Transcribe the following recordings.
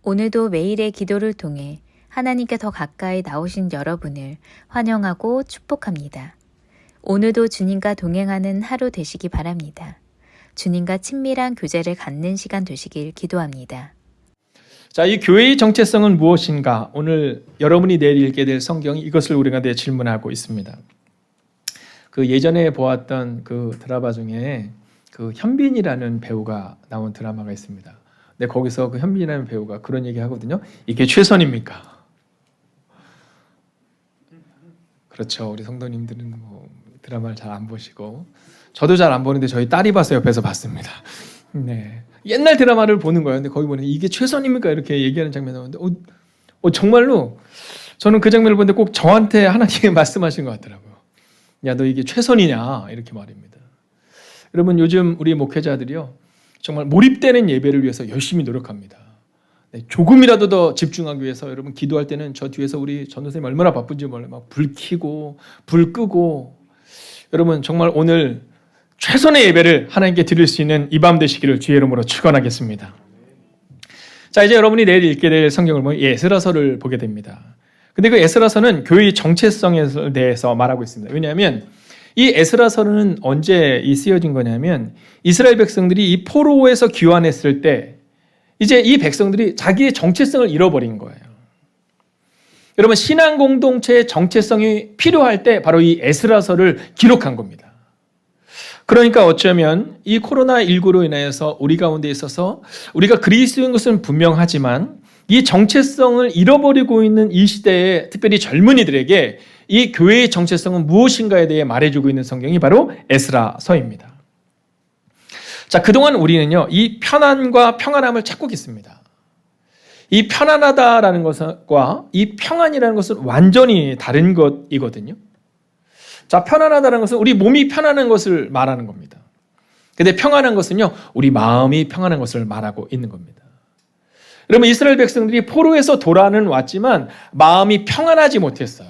오늘도 매일의 기도를 통해 하나님께 더 가까이 나오신 여러분을 환영하고 축복합니다. 오늘도 주님과 동행하는 하루 되시기 바랍니다. 주님과 친밀한 교제를 갖는 시간 되시길 기도합니다. 자, 이 교회의 정체성은 무엇인가? 오늘 여러분이 내일 읽게 될 성경이 이것을 우리가 질문하고 있습니다. 그 예전에 보았던 그 드라마 중에 그 현빈이라는 배우가 나온 드라마가 있습니다. 근데 거기서 그 현빈이라는 배우가 그런 얘기 하거든요. 이게 최선입니까? 그렇죠. 우리 성도님들은 뭐 드라마를 잘 안 보시고 저도 잘 안 보는데 저희 딸이 봐서 옆에서 봤습니다. 네. 옛날 드라마를 보는 거예요. 근데 거기 보니 이게 최선입니까? 이렇게 얘기하는 장면이 나오는데 정말로 저는 그 장면을 보는데 꼭 저한테 하나님이 말씀하신 것 같더라고요. 야, 너 이게 최선이냐? 이렇게 말입니다. 여러분, 요즘 우리 목회자들이요, 정말 몰입되는 예배를 위해서 열심히 노력합니다. 네, 조금이라도 더 집중하기 위해서 여러분 기도할 때는 저 뒤에서 우리 전 선생님 얼마나 바쁜지 몰라요. 막 불 켜고 불 끄고. 여러분 정말 오늘 최선의 예배를 하나님께 드릴 수 있는 이 밤 되시기를 주의 이름으로 축원하겠습니다. 자, 이제 여러분이 내일 읽게 될 성경을 보면 에스라서를 보게 됩니다. 근데 그 에스라서는 교회의 정체성에 대해서 말하고 있습니다. 왜냐하면 이 에스라서는 언제 쓰여진 거냐면 이스라엘 백성들이 이 포로에서 귀환했을 때 이제 이 백성들이 자기의 정체성을 잃어버린 거예요. 여러분, 신앙 공동체의 정체성이 필요할 때 바로 이 에스라서를 기록한 겁니다. 그러니까 어쩌면 이 코로나19로 인해서 우리 가운데 있어서 우리가 그리스도인 것은 분명하지만 이 정체성을 잃어버리고 있는 이 시대에 특별히 젊은이들에게 이 교회의 정체성은 무엇인가에 대해 말해주고 있는 성경이 바로 에스라서입니다. 자, 그동안 우리는요, 이 편안과 평안함을 찾고 있습니다. 이 편안하다라는 것과 이 평안이라는 것은 완전히 다른 것이거든요. 자, 편안하다는 것은 우리 몸이 편안한 것을 말하는 겁니다. 근데 평안한 것은요, 우리 마음이 평안한 것을 말하고 있는 겁니다. 여러분, 이스라엘 백성들이 포로에서 돌아는 왔지만 마음이 평안하지 못했어요.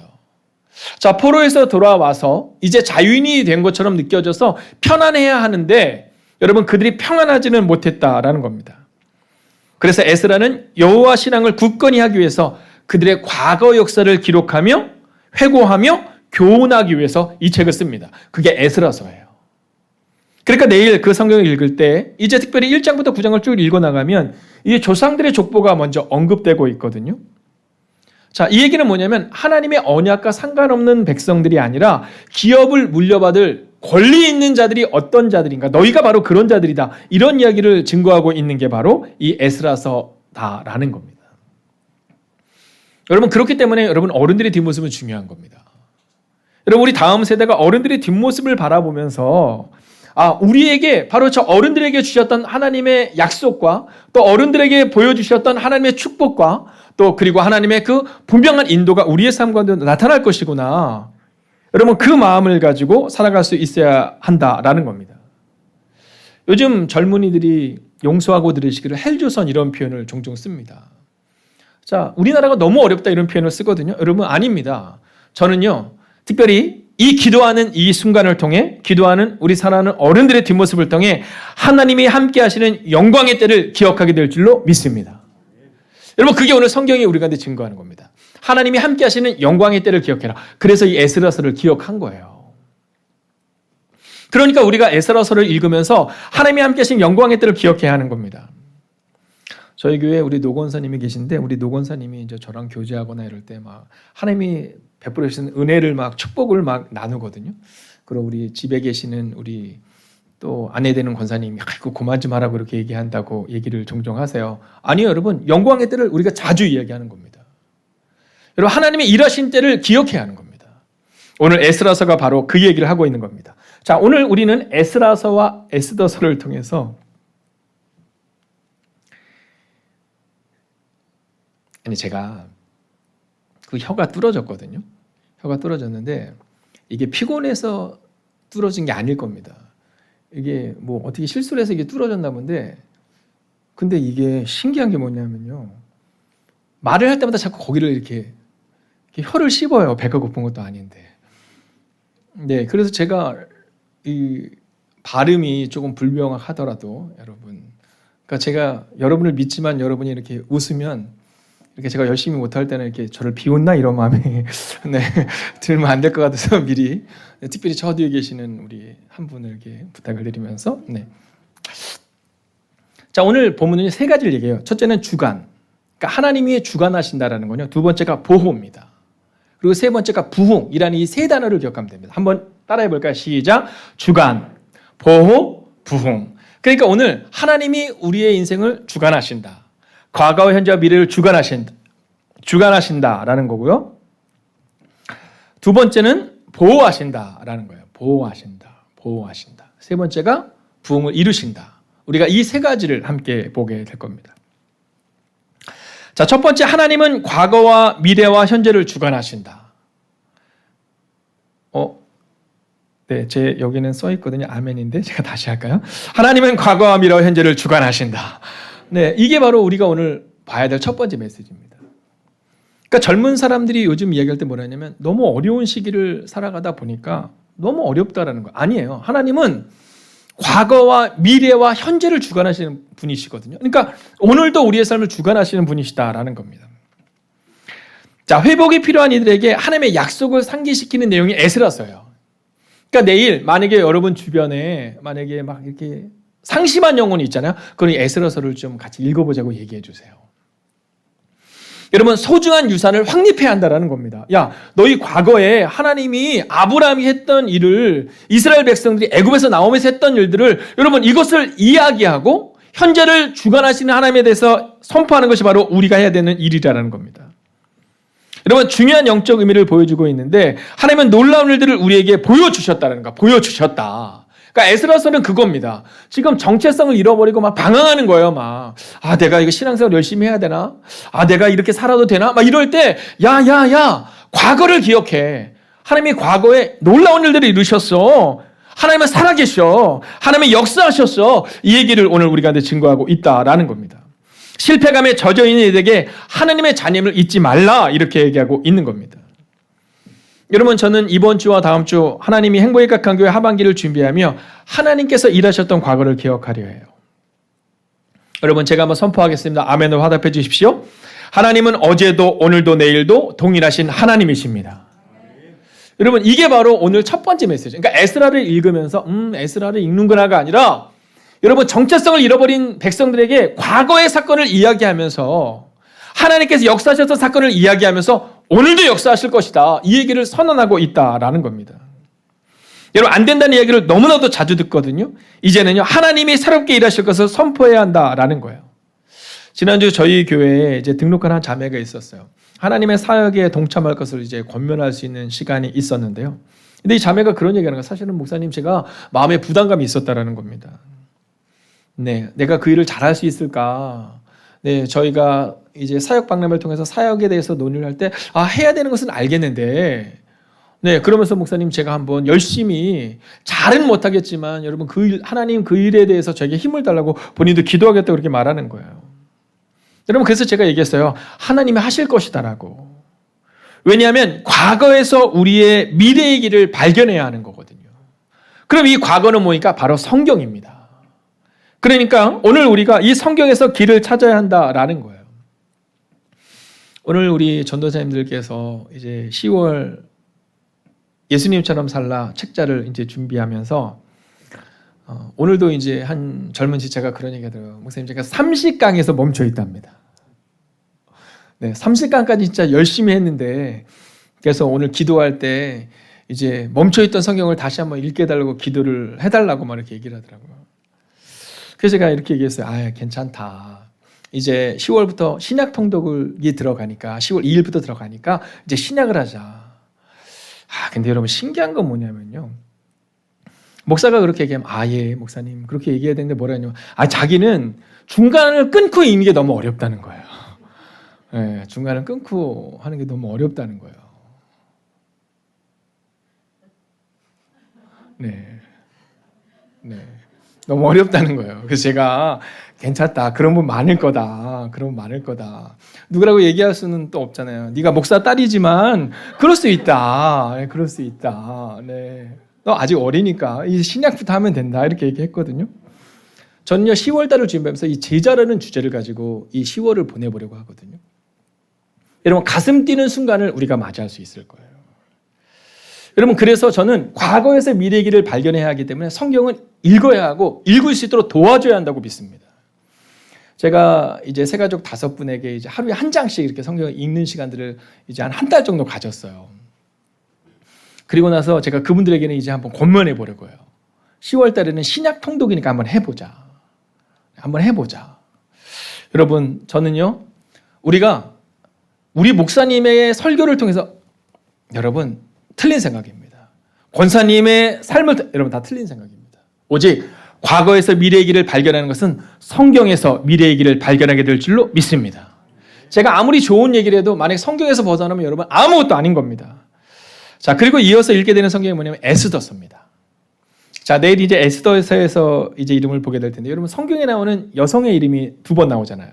자, 포로에서 돌아와서 이제 자유인이 된 것처럼 느껴져서 편안해야 하는데 여러분, 그들이 평안하지는 못했다라는 겁니다. 그래서 에스라는 여호와 신앙을 굳건히 하기 위해서 그들의 과거 역사를 기록하며 회고하며 교훈하기 위해서 이 책을 씁니다. 그게 에스라서예요. 그러니까 내일 그 성경을 읽을 때 이제 특별히 1장부터 9장을 쭉 읽어나가면 이 조상들의 족보가 먼저 언급되고 있거든요. 자, 이 얘기는 뭐냐면 하나님의 언약과 상관없는 백성들이 아니라 기업을 물려받을 권리 있는 자들이 어떤 자들인가, 너희가 바로 그런 자들이다, 이런 이야기를 증거하고 있는 게 바로 이 에스라서다라는 겁니다. 여러분, 그렇기 때문에 여러분 어른들의 뒷모습은 중요한 겁니다. 여러분, 우리 다음 세대가 어른들의 뒷모습을 바라보면서 우리에게 바로 저 어른들에게 주셨던 하나님의 약속과 또 어른들에게 보여주셨던 하나님의 축복과 또 그리고 하나님의 그 분명한 인도가 우리의 삶 가운데 나타날 것이구나. 여러분, 그 마음을 가지고 살아갈 수 있어야 한다라는 겁니다. 요즘 젊은이들이 용서하고 들으시기를 헬조선 이런 표현을 종종 씁니다. 자, 우리나라가 너무 어렵다 이런 표현을 쓰거든요. 여러분, 아닙니다. 저는요, 특별히 이 기도하는 이 순간을 통해 기도하는 우리 사랑하는 어른들의 뒷모습을 통해 하나님이 함께 하시는 영광의 때를 기억하게 될 줄로 믿습니다. 여러분, 그게 오늘 성경이 우리 가운데 증거하는 겁니다. 하나님이 함께 하시는 영광의 때를 기억해라. 그래서 이 에스라서를 기억한 거예요. 그러니까 우리가 에스라서를 읽으면서 하나님이 함께 하시는 영광의 때를 기억해야 하는 겁니다. 저희 교회에 우리 노건사님이 계신데 우리 노건사님이 이제 저랑 교제하거나 이럴 때 막 하나님이 베풀어 주신 은혜를 막 축복을 막 나누거든요. 그리고 우리 집에 계시는 우리 또 아내 되는 권사님이 아이고 그만 좀 하라고 이렇게 얘기한다고 얘기를 종종 하세요. 아니요, 여러분, 영광의 때를 우리가 자주 이야기하는 겁니다. 여러분, 하나님의 일하신 때를 기억해야 하는 겁니다. 오늘 에스라서가 바로 그 얘기를 하고 있는 겁니다. 자, 오늘 우리는 에스라서와 에스더서를 통해서 제가 그 혀가 뚫어졌거든요. 혀가 뚫어졌는데 이게 피곤해서 뚫어진 게 아닐 겁니다. 이게 뭐 어떻게 실수를 해서 이게 뚫어졌나 본데, 근데 이게 신기한 게 뭐냐면요, 말을 할 때마다 자꾸 거기를 이렇게 혀를 씹어요. 배가 고픈 것도 아닌데. 네, 그래서 제가 이 발음이 조금 불명확하더라도 여러분 그러니까 제가 여러분을 믿지만 여러분이 이렇게 웃으면 이렇게 제가 열심히 못할 때는 이렇게 저를 비웃나 이런 마음이 네, 들면 안 될 것 같아서 미리 특별히 저 뒤에 계시는 우리 한 분을 이렇게 부탁을 드리면서 네. 자, 오늘 본문은 세 가지를 얘기해요. 첫째는 주관. 그러니까 하나님이 주관하신다라는 거요. 두 번째가 보호입니다. 그리고 세 번째가 부흥이라는 이 세 단어를 기억하면 됩니다. 한번 따라해 볼까요? 시작. 주관, 보호, 부흥. 그러니까 오늘 하나님이 우리의 인생을 주관하신다. 과거와 현재와 미래를 주관하신다라는 거고요. 두 번째는 보호하신다라는 거예요. 보호하신다. 세 번째가 부흥을 이루신다. 우리가 이 세 가지를 함께 보게 될 겁니다. 자, 첫 번째, 하나님은 과거와 미래와 현재를 주관하신다. 네, 제 여기는 써 있거든요. 아멘인데 제가 다시 할까요? 하나님은 과거와 미래와 현재를 주관하신다. 네, 이게 바로 우리가 오늘 봐야 될 첫 번째 메시지입니다. 그러니까 젊은 사람들이 요즘 이야기할 때 뭐냐면 너무 어려운 시기를 살아가다 보니까 너무 어렵다라는 거 아니에요. 하나님은 과거와 미래와 현재를 주관하시는 분이시거든요. 그러니까 오늘도 우리의 삶을 주관하시는 분이시다라는 겁니다. 자, 회복이 필요한 이들에게 하나님의 약속을 상기시키는 내용이 에스라서예요. 그러니까 내일 만약에 여러분 주변에 만약에 막 이렇게 상심한 영혼이 있잖아요. 그럼 에스라서를 좀 같이 읽어보자고 얘기해 주세요. 여러분, 소중한 유산을 확립해야 한다는 겁니다. 야, 너희 과거에 하나님이 아브라함이 했던 일을, 이스라엘 백성들이 애굽에서 나오면서 했던 일들을 여러분 이것을 이야기하고 현재를 주관하시는 하나님에 대해서 선포하는 것이 바로 우리가 해야 되는 일이라는 겁니다. 여러분, 중요한 영적 의미를 보여주고 있는데 하나님은 놀라운 일들을 우리에게 보여주셨다는 거, 보여주셨다. 그러니까 에스라서는 그겁니다. 지금 정체성을 잃어버리고 막 방황하는 거예요. 막 내가 이거 신앙생활 열심히 해야 되나? 내가 이렇게 살아도 되나? 막 이럴 때 과거를 기억해. 하나님이 과거에 놀라운 일들을 이루셨어. 하나님은 살아계셔. 하나님이 역사하셨어. 이 얘기를 오늘 우리가 증거하고 있다라는 겁니다. 실패감에 젖어 있는 이들에게 하나님의 자녀임을 잊지 말라 이렇게 얘기하고 있는 겁니다. 여러분, 저는 이번 주와 다음 주 하나님이 행복의 각한교회 하반기를 준비하며 하나님께서 일하셨던 과거를 기억하려 해요. 여러분, 제가 한번 선포하겠습니다. 아멘으로 화답해 주십시오. 하나님은 어제도 오늘도 내일도 동일하신 하나님이십니다. 여러분, 이게 바로 오늘 첫 번째 메시지. 그러니까 에스라를 읽으면서 에스라를 읽는구나가 아니라 여러분, 정체성을 잃어버린 백성들에게 과거의 사건을 이야기하면서 하나님께서 역사하셨던 사건을 이야기하면서 오늘도 역사하실 것이다. 이 얘기를 선언하고 있다라는 겁니다. 여러분, 안 된다는 이야기를 너무나도 자주 듣거든요. 이제는요, 하나님이 새롭게 일하실 것을 선포해야 한다라는 거예요. 지난주 저희 교회에 이제 등록한 한 자매가 있었어요. 하나님의 사역에 동참할 것을 이제 권면할 수 있는 시간이 있었는데요. 근데 이 자매가 그런 얘기하는 거예요. 사실은 목사님, 제가 마음에 부담감이 있었다라는 겁니다. 네, 내가 그 일을 잘할 수 있을까? 네, 저희가 이제 사역 박람회를 통해서 사역에 대해서 논의를 할 때 해야 되는 것은 알겠는데, 네, 그러면서 목사님, 제가 한번 열심히 잘은 못하겠지만 여러분 하나님 그 일에 대해서 저에게 힘을 달라고 본인도 기도하겠다고 그렇게 말하는 거예요. 여러분, 그래서 제가 얘기했어요. 하나님이 하실 것이다라고. 왜냐하면 과거에서 우리의 미래의 길을 발견해야 하는 거거든요. 그럼 이 과거는 뭐니까 바로 성경입니다. 그러니까 오늘 우리가 이 성경에서 길을 찾아야 한다라는 거예요. 오늘 우리 전도사님들께서 이제 10월 예수님처럼 살라 책자를 이제 준비하면서 오늘도 이제 한 젊은 지체가 그런 얘기가 들어요. 목사님, 제가 30강에서 멈춰 있답니다. 네, 30강까지 진짜 열심히 했는데, 그래서 오늘 기도할 때 이제 멈춰 있던 성경을 다시 한번 읽게 해달라고 기도를 해달라고 막 이렇게 얘기를 하더라고요. 그래서 제가 이렇게 얘기했어요. 괜찮다. 이제 10월부터 신약 통독이 들어가니까, 10월 2일부터 들어가니까 이제 신약을 하자. 근데 여러분, 신기한 건 뭐냐면요. 목사가 그렇게 얘기하면 예, 목사님 그렇게 얘기해야 되는데 뭐라 하냐면 자기는 중간을 끊고 있는 게 너무 어렵다는 거예요. 네, 중간을 끊고 하는 게 너무 어렵다는 거예요. 네, 너무 어렵다는 거예요. 그래서 제가 괜찮다. 그런 분 많을 거다. 누구라고 얘기할 수는 또 없잖아요. 네가 목사 딸이지만 그럴 수 있다. 네, 그럴 수 있다. 네. 너 아직 어리니까 이 신약부터 하면 된다. 이렇게 얘기했거든요. 저는요 10월달을 준비하면서 이 제자라는 주제를 가지고 이 10월을 보내보려고 하거든요. 여러분 가슴 뛰는 순간을 우리가 맞이할 수 있을 거예요. 여러분 그래서 저는 과거에서 미래의 길을 발견해야 하기 때문에 성경은 읽어야 하고 읽을 수 있도록 도와줘야 한다고 믿습니다. 제가 이제 세 가족 5분에게 이제 하루에 한 장씩 이렇게 성경을 읽는 시간들을 이제 한 달 정도 가졌어요. 그리고 나서 제가 그분들에게는 이제 한번 권면해 보려고 해요. 10월 달에는 신약 통독이니까 한번 해보자. 여러분 저는요 우리 목사님의 설교를 통해서 여러분 틀린 생각입니다. 권사님의 삶을 여러분 다 틀린 생각입니다. 오직 과거에서 미래의 길을 발견하는 것은 성경에서 미래의 길을 발견하게 될 줄로 믿습니다. 제가 아무리 좋은 얘기를 해도 만약 성경에서 벗어나면 여러분 아무것도 아닌 겁니다. 자, 그리고 이어서 읽게 되는 성경이 뭐냐면 에스더서입니다. 자, 내일 이제 에스더서에서 이제 이름을 보게 될 텐데 여러분 성경에 나오는 여성의 이름이 2번 나오잖아요.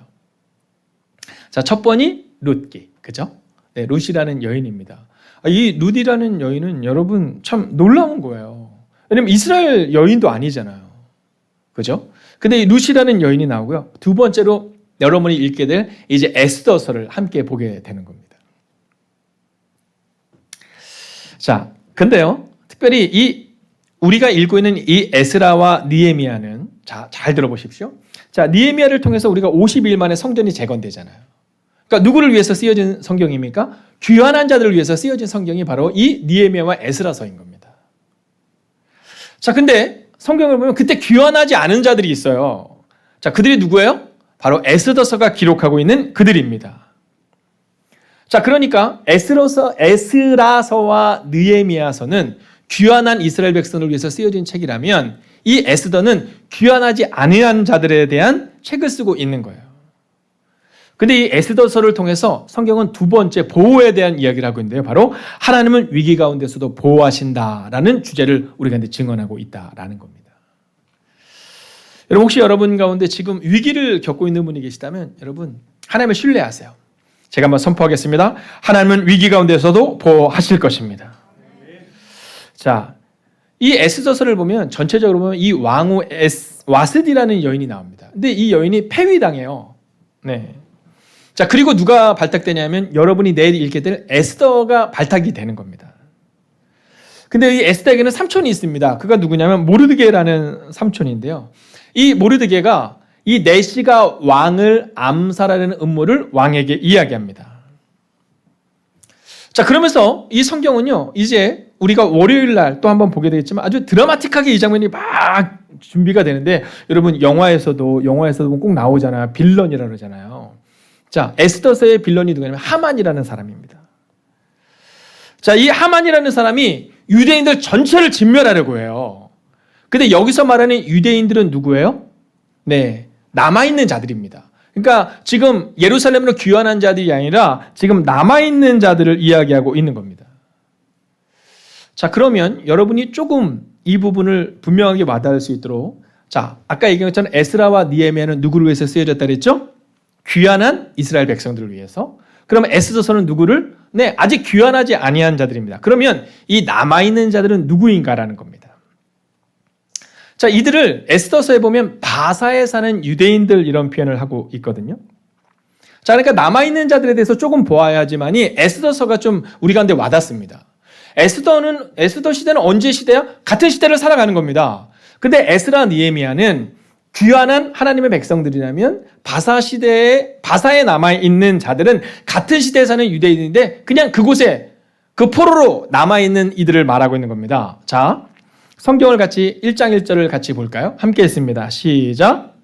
자, 첫 번이 룻기, 그죠? 네, 룻이라는 여인입니다. 이 룻이라는 여인은 여러분 참 놀라운 거예요. 왜냐면 이스라엘 여인도 아니잖아요. 그죠? 근데 이 룻이라는 여인이 나오고요. 두 번째로 여러분이 읽게 될 이제 에스더서를 함께 보게 되는 겁니다. 자, 근데요. 특별히 우리가 읽고 있는 이 에스라와 느헤미야는 잘 들어보십시오. 자, 느헤미야를 통해서 우리가 50일 만에 성전이 재건되잖아요. 그러니까 누구를 위해서 쓰여진 성경입니까? 귀환한 자들을 위해서 쓰여진 성경이 바로 이 느헤미야와 에스라서인 겁니다. 자, 근데 성경을 보면 그때 귀환하지 않은 자들이 있어요. 자, 그들이 누구예요? 바로 에스더서가 기록하고 있는 그들입니다. 자, 그러니까 에스라서와 느헤미야서는 귀환한 이스라엘 백성을 위해서 쓰여진 책이라면 이 에스더는 귀환하지 아니한 자들에 대한 책을 쓰고 있는 거예요. 근데 이 에스더서를 통해서 성경은 두 번째 보호에 대한 이야기를 하고 있는데요. 바로 하나님은 위기 가운데서도 보호하신다라는 주제를 우리가 이제 증언하고 있다라는 겁니다. 여러분 혹시 여러분 가운데 지금 위기를 겪고 있는 분이 계시다면 여러분 하나님을 신뢰하세요. 제가 한번 선포하겠습니다. 하나님은 위기 가운데서도 보호하실 것입니다. 자, 이 에스더서를 보면 전체적으로 보면 이 왕후 와스디라는 여인이 나옵니다. 근데 이 여인이 폐위당해요. 네. 자, 그리고 누가 발탁되냐면 여러분이 내일 읽게 될 에스더가 발탁이 되는 겁니다. 근데 이 에스더에게는 삼촌이 있습니다. 그가 누구냐면 모르드게라는 삼촌인데요. 이 모르드게가 이 내시가 왕을 암살하려는 음모를 왕에게 이야기합니다. 자, 그러면서 이 성경은요, 이제 우리가 월요일 날 또 한번 보게 되겠지만 아주 드라마틱하게 이 장면이 막 준비가 되는데 여러분 영화에서도 꼭 나오잖아요. 빌런이라 그러잖아요. 자, 에스더서의 빌런이 누구냐면 하만이라는 사람입니다. 자, 이 하만이라는 사람이 유대인들 전체를 진멸하려고 해요. 근데 여기서 말하는 유대인들은 누구예요? 네, 남아있는 자들입니다. 그러니까 지금 예루살렘으로 귀환한 자들이 아니라 지금 남아있는 자들을 이야기하고 있는 겁니다. 자, 그러면 여러분이 조금 이 부분을 분명하게 와닿을 수 있도록 자, 아까 얘기한 것처럼 에스라와 느헤미야는 누구를 위해서 쓰여졌다 그랬죠? 귀환한 이스라엘 백성들을 위해서. 그러면 에스더서는 누구를? 네, 아직 귀환하지 아니한 자들입니다. 그러면 이 남아있는 자들은 누구인가라는 겁니다. 자, 이들을 에스더서에 보면 바사에 사는 유대인들 이런 표현을 하고 있거든요. 자, 그러니까 남아있는 자들에 대해서 조금 보아야 하지만이 에스더서가 좀 우리 가운데 와닿습니다. 에스더 시대는 언제 시대야? 같은 시대를 살아가는 겁니다. 근데 에스라 느헤미야는 귀환한 하나님의 백성들이라면 바사에 남아있는 자들은 같은 시대에 사는 유대인인데 그냥 그곳에 그 포로로 남아있는 이들을 말하고 있는 겁니다. 자, 성경을 같이 1장 1절을 같이 볼까요? 함께 읽습니다. 시작.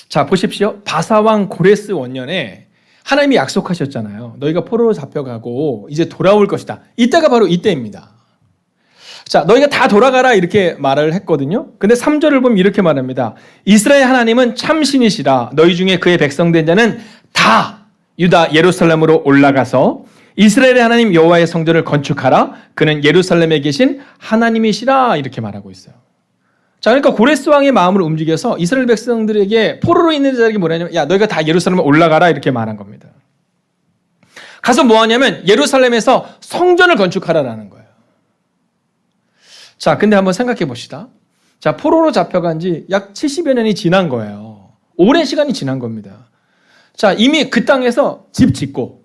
자, 보십시오. 바사왕 고레스 원년에 하나님이 약속하셨잖아요. 너희가 포로로 잡혀가고 이제 돌아올 것이다. 이때가 바로 이때입니다. 자, 너희가 다 돌아가라 이렇게 말을 했거든요. 근데 3절을 보면 이렇게 말합니다. 이스라엘 하나님은 참신이시라. 너희 중에 그의 백성된 자는 다 유다 예루살렘으로 올라가서 이스라엘의 하나님 여호와의 성전을 건축하라. 그는 예루살렘에 계신 하나님이시라. 이렇게 말하고 있어요. 자, 그러니까 고레스 왕의 마음을 움직여서 이스라엘 백성들에게 포로로 있는 자들에게 뭐라냐면 야, 너희가 다 예루살렘에 올라가라 이렇게 말한 겁니다. 가서 뭐 하냐면 예루살렘에서 성전을 건축하라라는 거예요. 자, 근데 한번 생각해 봅시다. 자, 포로로 잡혀간 지 약 70여 년이 지난 거예요. 오랜 시간이 지난 겁니다. 자, 이미 그 땅에서 집 짓고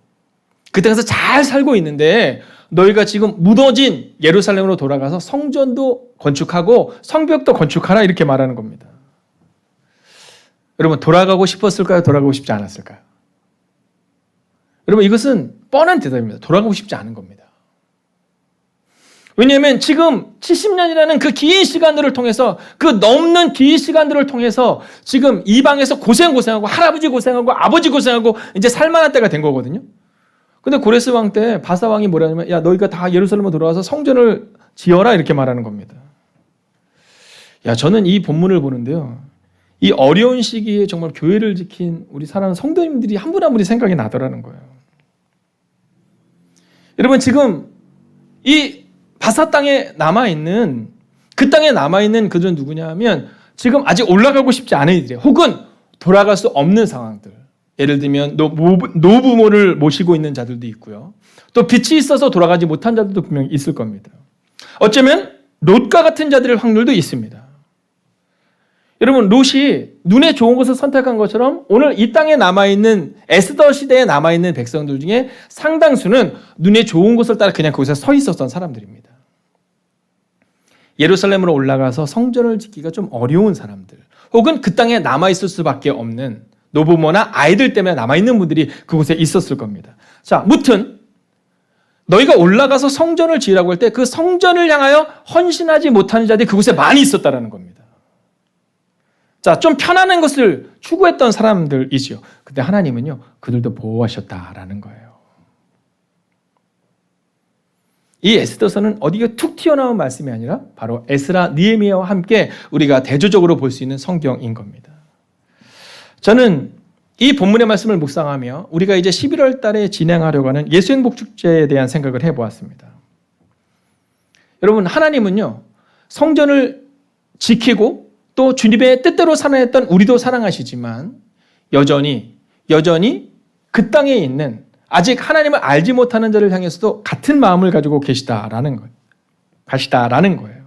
그 땅에서 잘 살고 있는데 너희가 지금 무너진 예루살렘으로 돌아가서 성전도 건축하고 성벽도 건축하라 이렇게 말하는 겁니다. 여러분, 돌아가고 싶었을까요? 돌아가고 싶지 않았을까요? 여러분, 이것은 뻔한 대답입니다. 돌아가고 싶지 않은 겁니다. 왜냐하면 지금 70년이라는 그 긴 시간들을 통해서, 그 넘는 긴 시간들을 통해서 지금 이방에서 고생하고 할아버지 고생하고 아버지 고생하고 이제 살만한 때가 된 거거든요. 근데 고레스 왕 때 바사 왕이 뭐라냐면 야, 너희가 다 예루살렘으로 돌아와서 성전을 지어라 이렇게 말하는 겁니다. 야, 저는 이 본문을 보는데요, 이 어려운 시기에 정말 교회를 지킨 우리 사랑하는 성도님들이 한 분 한 분이 생각이 나더라는 거예요. 여러분, 지금 이 바사 땅에 남아있는, 그 땅에 남아있는 그들은 누구냐 하면 지금 아직 올라가고 싶지 않은 이들이에요. 혹은 돌아갈 수 없는 상황들. 예를 들면 노부모를 모시고 있는 자들도 있고요. 또 빚이 있어서 돌아가지 못한 자들도 분명히 있을 겁니다. 어쩌면 롯과 같은 자들의 확률도 있습니다. 여러분, 롯이 눈에 좋은 것을 선택한 것처럼 오늘 이 땅에 남아있는, 에스더 시대에 남아있는 백성들 중에 상당수는 눈에 좋은 것을 따라 그냥 거기서 서 있었던 사람들입니다. 예루살렘으로 올라가서 성전을 짓기가 좀 어려운 사람들, 혹은 그 땅에 남아있을 수밖에 없는 노부모나 아이들 때문에 남아있는 분들이 그곳에 있었을 겁니다. 자, 무튼 너희가 올라가서 성전을 지으라고 할 때 그 성전을 향하여 헌신하지 못하는 자들이 그곳에 많이 있었다는 겁니다. 자, 좀 편안한 것을 추구했던 사람들이지요. 근데 하나님은요, 그들도 보호하셨다라는 거예요. 이 에스더서는 어디가 툭 튀어나온 말씀이 아니라 바로 에스라, 느헤미야와 함께 우리가 대조적으로 볼 수 있는 성경인 겁니다. 저는 이 본문의 말씀을 묵상하며 우리가 이제 11월 달에 진행하려고 하는 예수행복축제에 대한 생각을 해보았습니다. 여러분, 하나님은요, 성전을 지키고 또 주님의 뜻대로 살아냈던 우리도 사랑하시지만 여전히 그 땅에 있는 아직 하나님을 알지 못하는 자를 향해서도 같은 마음을 가지고 가시다라는 거예요.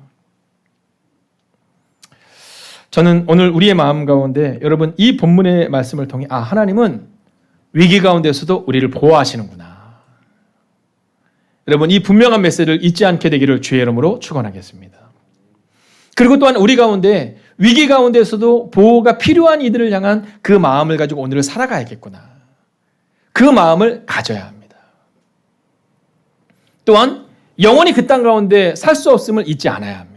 저는 오늘 우리의 마음 가운데 여러분, 이 본문의 말씀을 통해 하나님은 위기 가운데서도 우리를 보호하시는구나. 여러분, 이 분명한 메시지를 잊지 않게 되기를 주의 이름으로 축원하겠습니다. 그리고 또한 우리 가운데 위기 가운데서도 보호가 필요한 이들을 향한 그 마음을 가지고 오늘을 살아가야겠구나. 그 마음을 가져야 합니다. 또한 영원히 그 땅 가운데 살 수 없음을 잊지 않아야 합니다.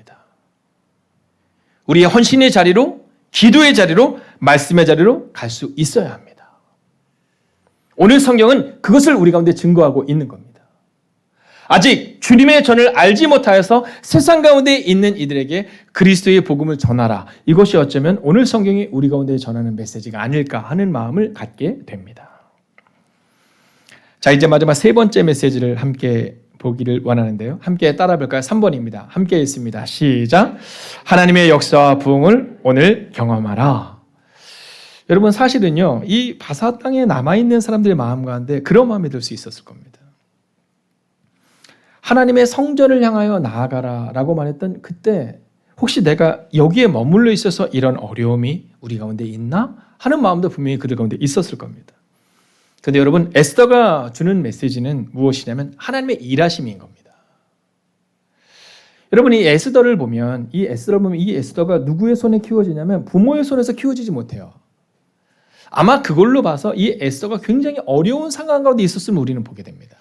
우리의 헌신의 자리로, 기도의 자리로, 말씀의 자리로 갈 수 있어야 합니다. 오늘 성경은 그것을 우리 가운데 증거하고 있는 겁니다. 아직 주님의 전을 알지 못하여서 세상 가운데 있는 이들에게 그리스도의 복음을 전하라. 이것이 어쩌면 오늘 성경이 우리 가운데 전하는 메시지가 아닐까 하는 마음을 갖게 됩니다. 자, 이제 마지막 세 번째 메시지를 함께 보기를 원하는데요. 함께 따라 볼까요? 3번입니다. 함께 읽습니다. 시작. 하나님의 역사와 부흥을 오늘 경험하라. 여러분, 사실은요, 이 바사 땅에 남아있는 사람들의 마음 가운데 그런 마음이 들 수 있었을 겁니다. 하나님의 성전을 향하여 나아가라 라고 말했던 그때 혹시 내가 여기에 머물러 있어서 이런 어려움이 우리 가운데 있나? 하는 마음도 분명히 그들 가운데 있었을 겁니다. 그런데 여러분, 에스더가 주는 메시지는 무엇이냐면 하나님의 일하심인 겁니다. 여러분, 이 에스더를 보면 이 에스더가 누구의 손에 키워지냐면 부모의 손에서 키워지지 못해요. 아마 그걸로 봐서 이 에스더가 굉장히 어려운 상황 가운데 있었음을 우리는 보게 됩니다.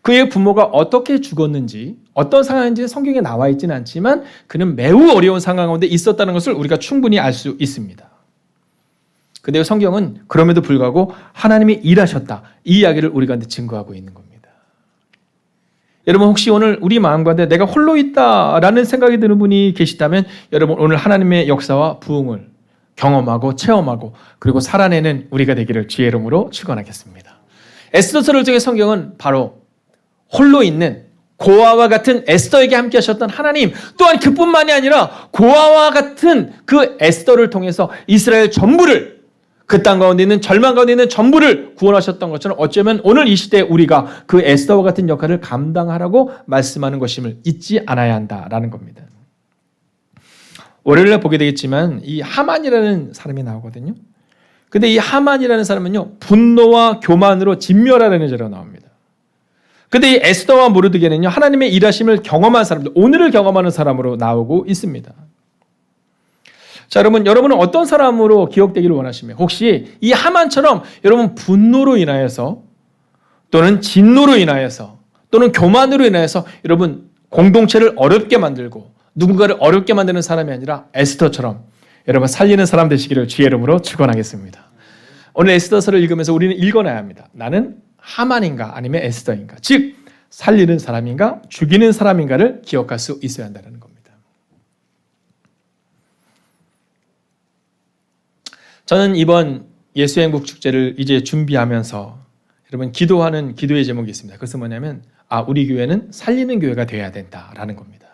그의 부모가 어떻게 죽었는지, 어떤 상황인지 성경에 나와 있지는 않지만 그는 매우 어려운 상황 가운데 있었다는 것을 우리가 충분히 알 수 있습니다. 그런데 성경은 그럼에도 불구하고 하나님이 일하셨다, 이 이야기를 우리 가운데 증거하고 있는 겁니다. 여러분, 혹시 오늘 우리 마음 가운데 내가 홀로 있다라는 생각이 드는 분이 계시다면 여러분, 오늘 하나님의 역사와 부흥을 경험하고 체험하고 그리고 살아내는 우리가 되기를 주의 이름으로 축원하겠습니다. 에스더서를 통해 성경은 바로 홀로 있는 고아와 같은 에스더에게 함께 하셨던 하나님, 또한 그뿐만이 아니라 고아와 같은 그 에스더를 통해서 이스라엘 전부를, 그 땅 가운데 있는 절망 가운데 있는 전부를 구원하셨던 것처럼 어쩌면 오늘 이 시대에 우리가 그 에스더와 같은 역할을 감당하라고 말씀하는 것임을 잊지 않아야 한다라는 겁니다. 월요일에 보게 되겠지만 이 하만이라는 사람이 나오거든요. 근데 이 하만이라는 사람은요, 분노와 교만으로 진멸하라는 죄로 나옵니다. 근데 이 에스더와 모르드게는요, 하나님의 일하심을 경험한 사람들, 오늘을 경험하는 사람으로 나오고 있습니다. 자, 여러분은 어떤 사람으로 기억되기를 원하시며, 혹시 이 하만처럼 여러분 분노로 인하여서 또는 진노로 인하여서 또는 교만으로 인하여서 여러분 공동체를 어렵게 만들고 누군가를 어렵게 만드는 사람이 아니라 에스더처럼 여러분 살리는 사람 되시기를 주의 이름으로 축원하겠습니다. 오늘 에스더서를 읽으면서 우리는 읽어놔야 합니다. 나는 하만인가 아니면 에스더인가, 즉 살리는 사람인가 죽이는 사람인가를 기억할 수 있어야 한다는 겁니다. 저는 이번 예수행복 축제를 이제 준비하면서 여러분 기도하는 기도의 제목이 있습니다. 그것은 뭐냐면 우리 교회는 살리는 교회가 되어야 된다라는 겁니다.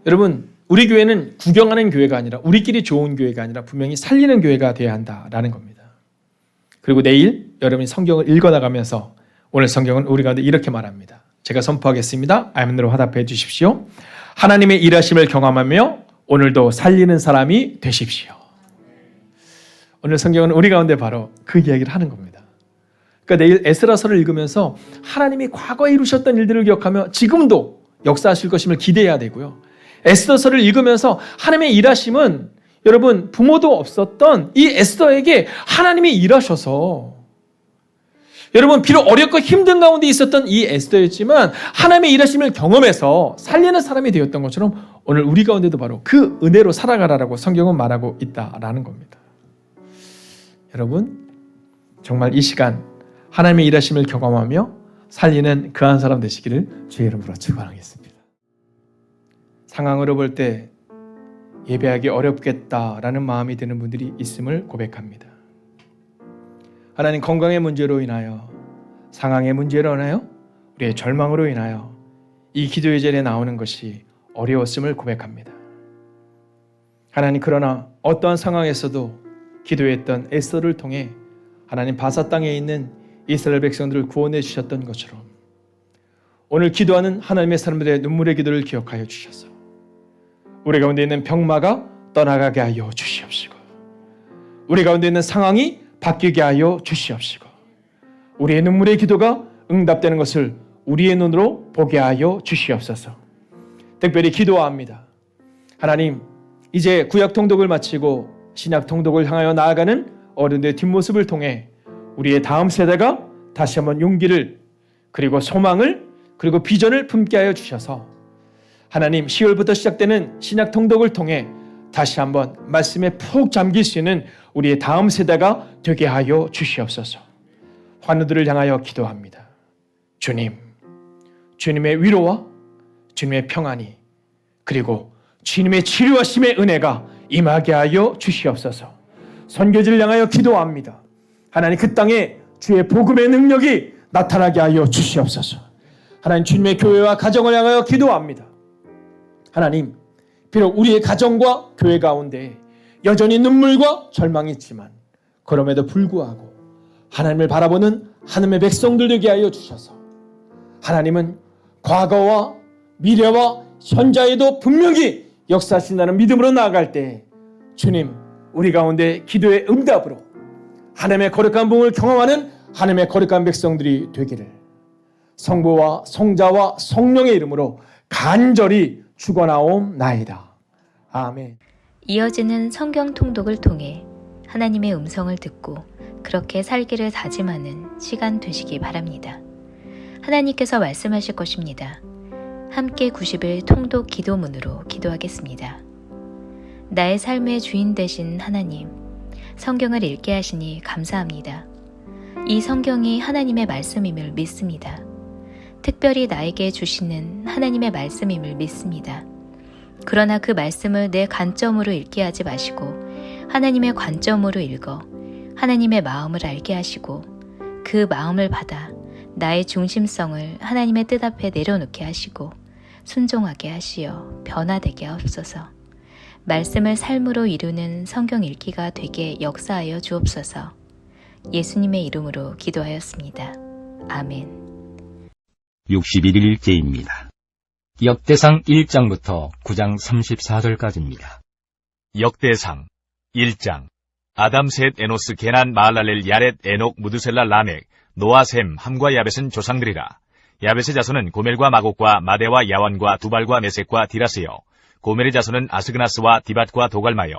여러분, 우리 교회는 구경하는 교회가 아니라 우리끼리 좋은 교회가 아니라 분명히 살리는 교회가 되어야 한다라는 겁니다. 그리고 내일 여러분이 성경을 읽어나가면서 오늘 성경은 우리 가운데 이렇게 말합니다. 제가 선포하겠습니다. 아멘으로 화답해 주십시오. 하나님의 일하심을 경험하며 오늘도 살리는 사람이 되십시오. 오늘 성경은 우리 가운데 바로 그 이야기를 하는 겁니다. 그러니까 내일 에스라서를 읽으면서 하나님이 과거에 이루셨던 일들을 기억하며 지금도 역사하실 것임을 기대해야 되고요. 에스더서를 읽으면서 하나님의 일하심은 여러분 부모도 없었던 이 에스더에게 하나님이 일하셔서, 여러분 비록 어렵고 힘든 가운데 있었던 이 에스더였지만 하나님의 일하심을 경험해서 살리는 사람이 되었던 것처럼 오늘 우리 가운데도 바로 그 은혜로 살아가라라고 성경은 말하고 있다라는 겁니다. 여러분 정말 이 시간 하나님의 일하심을 경험하며 살리는 그 한 사람 되시기를 주의 이름으로 축원하겠습니다. 상황으로 볼 때 예배하기 어렵겠다라는 마음이 드는 분들이 있음을 고백합니다. 하나님, 건강의 문제로 인하여, 상황의 문제로 인하여, 우리의 절망으로 인하여 이 기도의 자리에 나오는 것이 어려웠음을 고백합니다. 하나님, 그러나 어떠한 상황에서도 기도했던 에스더를 통해 하나님 바사 땅에 있는 이스라엘 백성들을 구원해 주셨던 것처럼 오늘 기도하는 하나님의 사람들의 눈물의 기도를 기억하여 주셔서 우리 가운데 있는 병마가 떠나가게 하여 주시옵시고, 우리 가운데 있는 상황이 바뀌게 하여 주시옵시고, 우리의 눈물의 기도가 응답되는 것을 우리의 눈으로 보게 하여 주시옵소서. 특별히 기도합니다. 하나님, 이제 구약 통독을 마치고 신약 통독을 향하여 나아가는 어른들의 뒷모습을 통해 우리의 다음 세대가 다시 한번 용기를, 그리고 소망을, 그리고 비전을 품게 하여 주셔서 하나님, 10월부터 시작되는 신약 통독을 통해 다시 한번 말씀에 푹 잠길 수 있는 우리의 다음 세대가 되게 하여 주시옵소서. 환우들을 향하여 기도합니다. 주님, 주님의 위로와 주님의 평안이, 그리고 주님의 치료하심의 은혜가 임하게 하여 주시옵소서. 선교지를 향하여 기도합니다. 하나님, 그 땅에 주의 복음의 능력이 나타나게 하여 주시옵소서. 하나님, 주님의 교회와 가정을 향하여 기도합니다. 하나님, 비록 우리의 가정과 교회 가운데 여전히 눈물과 절망이 있지만 그럼에도 불구하고 하나님을 바라보는 하나님의 백성들 되게 하여 주셔서 하나님은 과거와 미래와 현재에도 분명히 역사하신다는 믿음으로 나아갈 때 주님, 우리 가운데 기도의 응답으로 하나님의 거룩한 복을 경험하는 하나님의 거룩한 백성들이 되기를 성부와 성자와 성령의 이름으로 간절히 축원하옵나이다. 아멘. 이어지는 성경 통독을 통해 하나님의 음성을 듣고 그렇게 살기를 다짐하는 시간 되시기 바랍니다. 하나님께서 말씀하실 것입니다. 함께 90일 통독 기도문으로 기도하겠습니다. 나의 삶의 주인 되신 하나님, 성경을 읽게 하시니 감사합니다. 이 성경이 하나님의 말씀임을 믿습니다. 특별히 나에게 주시는 하나님의 말씀임을 믿습니다. 그러나 그 말씀을 내 관점으로 읽게 하지 마시고 하나님의 관점으로 읽어 하나님의 마음을 알게 하시고 그 마음을 받아 나의 중심성을 하나님의 뜻 앞에 내려놓게 하시고 순종하게 하시어 변화되게 하옵소서. 말씀을 삶으로 이루는 성경 읽기가 되게 역사하여 주옵소서. 예수님의 이름으로 기도하였습니다. 아멘. 61일째입니다. 역대상 1장부터 9장 34절까지입니다. 역대상 1장. 아담, 셋, 에노스, 게난, 마할랄렐, 야렛, 에녹, 무드셀라, 라멕, 노아, 셈, 함과 야벳은 조상들이라. 야벳의 자손은 고멜과 마곡과 마대와 야완과 두발과 메섹과 디라스요. 고멜의 자손은 아스그나스와 디밧과 도갈마요.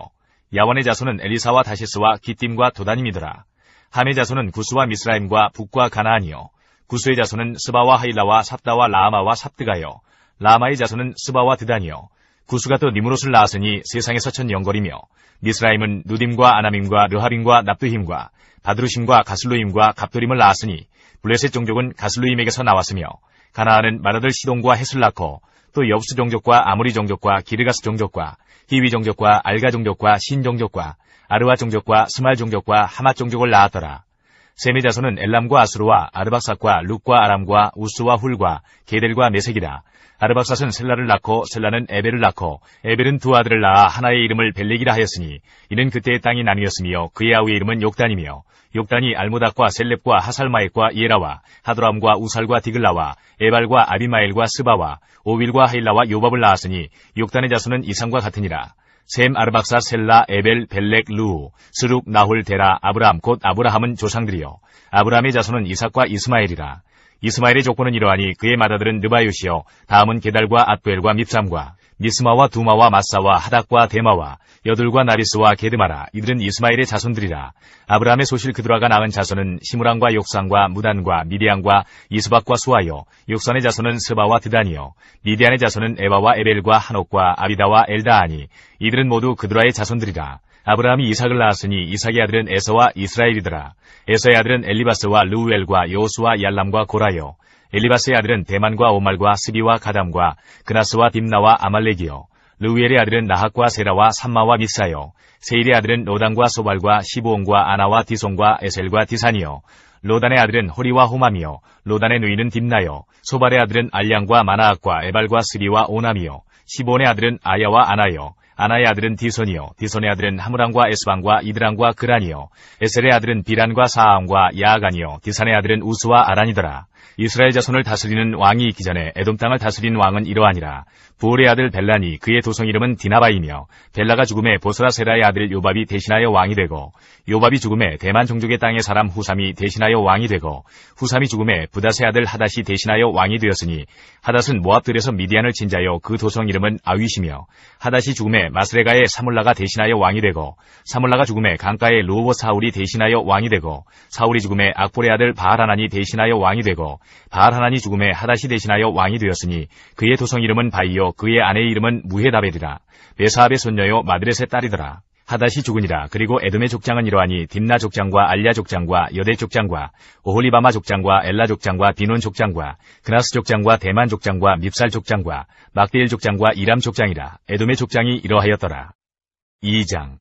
야완의 자손은 엘리사와 다시스와 기띔과 도다님이더라. 함의 자손은 구스와 미스라임과 북과 가나안이요. 구스의 자손은 스바와 하일라와 삽다와 라마와 삽드가요. 라마의 자손은 스바와 드단이요. 구스가 또 니무롯을 낳았으니 세상에서 첫 영걸이며, 미스라임은 누딤과 아나밈과 르하빔과 납두힘과 바드루심과 가슬루임과 갑도림을 낳았으니 블레셋 종족은 가슬루임에게서 나왔으며, 가나안은 마라들 시돈과 헷을 낳고 또 여부스 종족과 아모리 종족과 기르가스 종족과 히위 종족과 알가 종족과 신 종족과 아르와 종족과 스말 종족과 하맛 종족을 낳았더라. 셈의 자손은 엘람과 아스루와 아르박삿과 룩과 아람과 우스와 훌과 게델과 메색이라. 아르박삿은 셀라를 낳고 셀라는 에벨을 낳고 에벨은 두 아들을 낳아 하나의 이름을 벨렉이라 하였으니 이는 그때의 땅이 나뉘었으며 그의 아우의 이름은 욕단이며, 욕단이 알모닥과 셀렙과 하살마액과 예라와 하도람과 우살과 디글라와 에발과 아비마엘과 스바와 오빌과 하일라와 요밥을 낳았으니 욕단의 자손은 이상과 같으니라. 셈, 아르박삿, 셀라, 에벨, 벨렉, 루우, 스룩, 나홀, 데라, 아브람 곧 아브라함은 조상들이요. 아브라함의 자손은 이삭과 이스마엘이라. 이스마엘의 족보는 이러하니 그의 맏아들은 느바요시요. 다음은 게달과 앗부엘과 밉삼과 미스마와 두마와 마사와 하닥과 데마와 여둘과 나비스와 게드마라. 이들은 이스마엘의 자손들이라. 아브라함의 소실 그드라가 낳은 자손은 시므랑과 욕상과 무단과 미디안과 이스박과 수아요. 욕산의 자손은 스바와 드단이요. 미디안의 자손은 에바와 에벨과 한옥과 아비다와 엘다아니. 이들은 모두 그드라의 자손들이라. 아브라함이 이삭을 낳았으니 이삭의 아들은 에서와 이스라엘이더라. 에서의 아들은 엘리바스와 르우엘과 여호수와 얄람과 고라요. 엘리바스의 아들은 대만과 오말과 스비와 가담과 그나스와 딥나와 아말렉이요. 르우엘의 아들은 나학과 세라와 삼마와 미사요. 세일의 아들은 로단과 소발과 시브온과 아나와 디손과 에셀과 디산이요. 로단의 아들은 호리와 호맘이요. 로단의 누이는 딥나요. 소발의 아들은 알량과 마나악과 에발과 스리와 오남이요. 시브온의 아들은 아야와 아나요. 아나의 아들은 디손이요. 디손의 아들은 하므람과 에스방과 이드랑과 그란이요. 에셀의 아들은 비란과 사암과 야아간이요. 디산의 아들은 우스와 아란이더라. 이스라엘 자손을 다스리는 왕이 있기 전에 에돔 땅을 다스린 왕은 이러하니라. 부올의 아들 벨란이 그의 도성 이름은 디나바이며, 벨라가 죽음에 보스라 세라의 아들 요밥이 대신하여 왕이 되고, 요밥이 죽음에 대만 종족의 땅의 사람 후삼이 대신하여 왕이 되고, 후삼이 죽음에 부닷의 아들 하닷이 대신하여 왕이 되었으니, 하닷은 모압들에서 미디안을 친 자요 그 도성 이름은 아윗이며, 하닷이 죽음에 마스레가의 사물라가 대신하여 왕이 되고, 사물라가 죽음에 강가의 루오보 사울이 대신하여 왕이 되고, 사울이 죽음에 악볼의 아들 바알하난이 대신하여 왕이 되고, 바알하난이 죽음에 하닷이 대신하여 왕이 되었으니 그의 도성 이름은 바이요 그의 아내의 이름은 무헤다벨이라. 메사압의 손녀요 마드렛의 딸이더라. 하닷이 죽으니라. 그리고 에돔의 족장은 이러하니 딥나 족장과 알랴 족장과 여대 족장과 오홀리바마 족장과 엘라 족장과 디논 족장과 그나스 족장과 대만 족장과 밉살 족장과 막디엘 족장과 이람 족장이라. 에돔의 족장이 이러하였더라. 2장.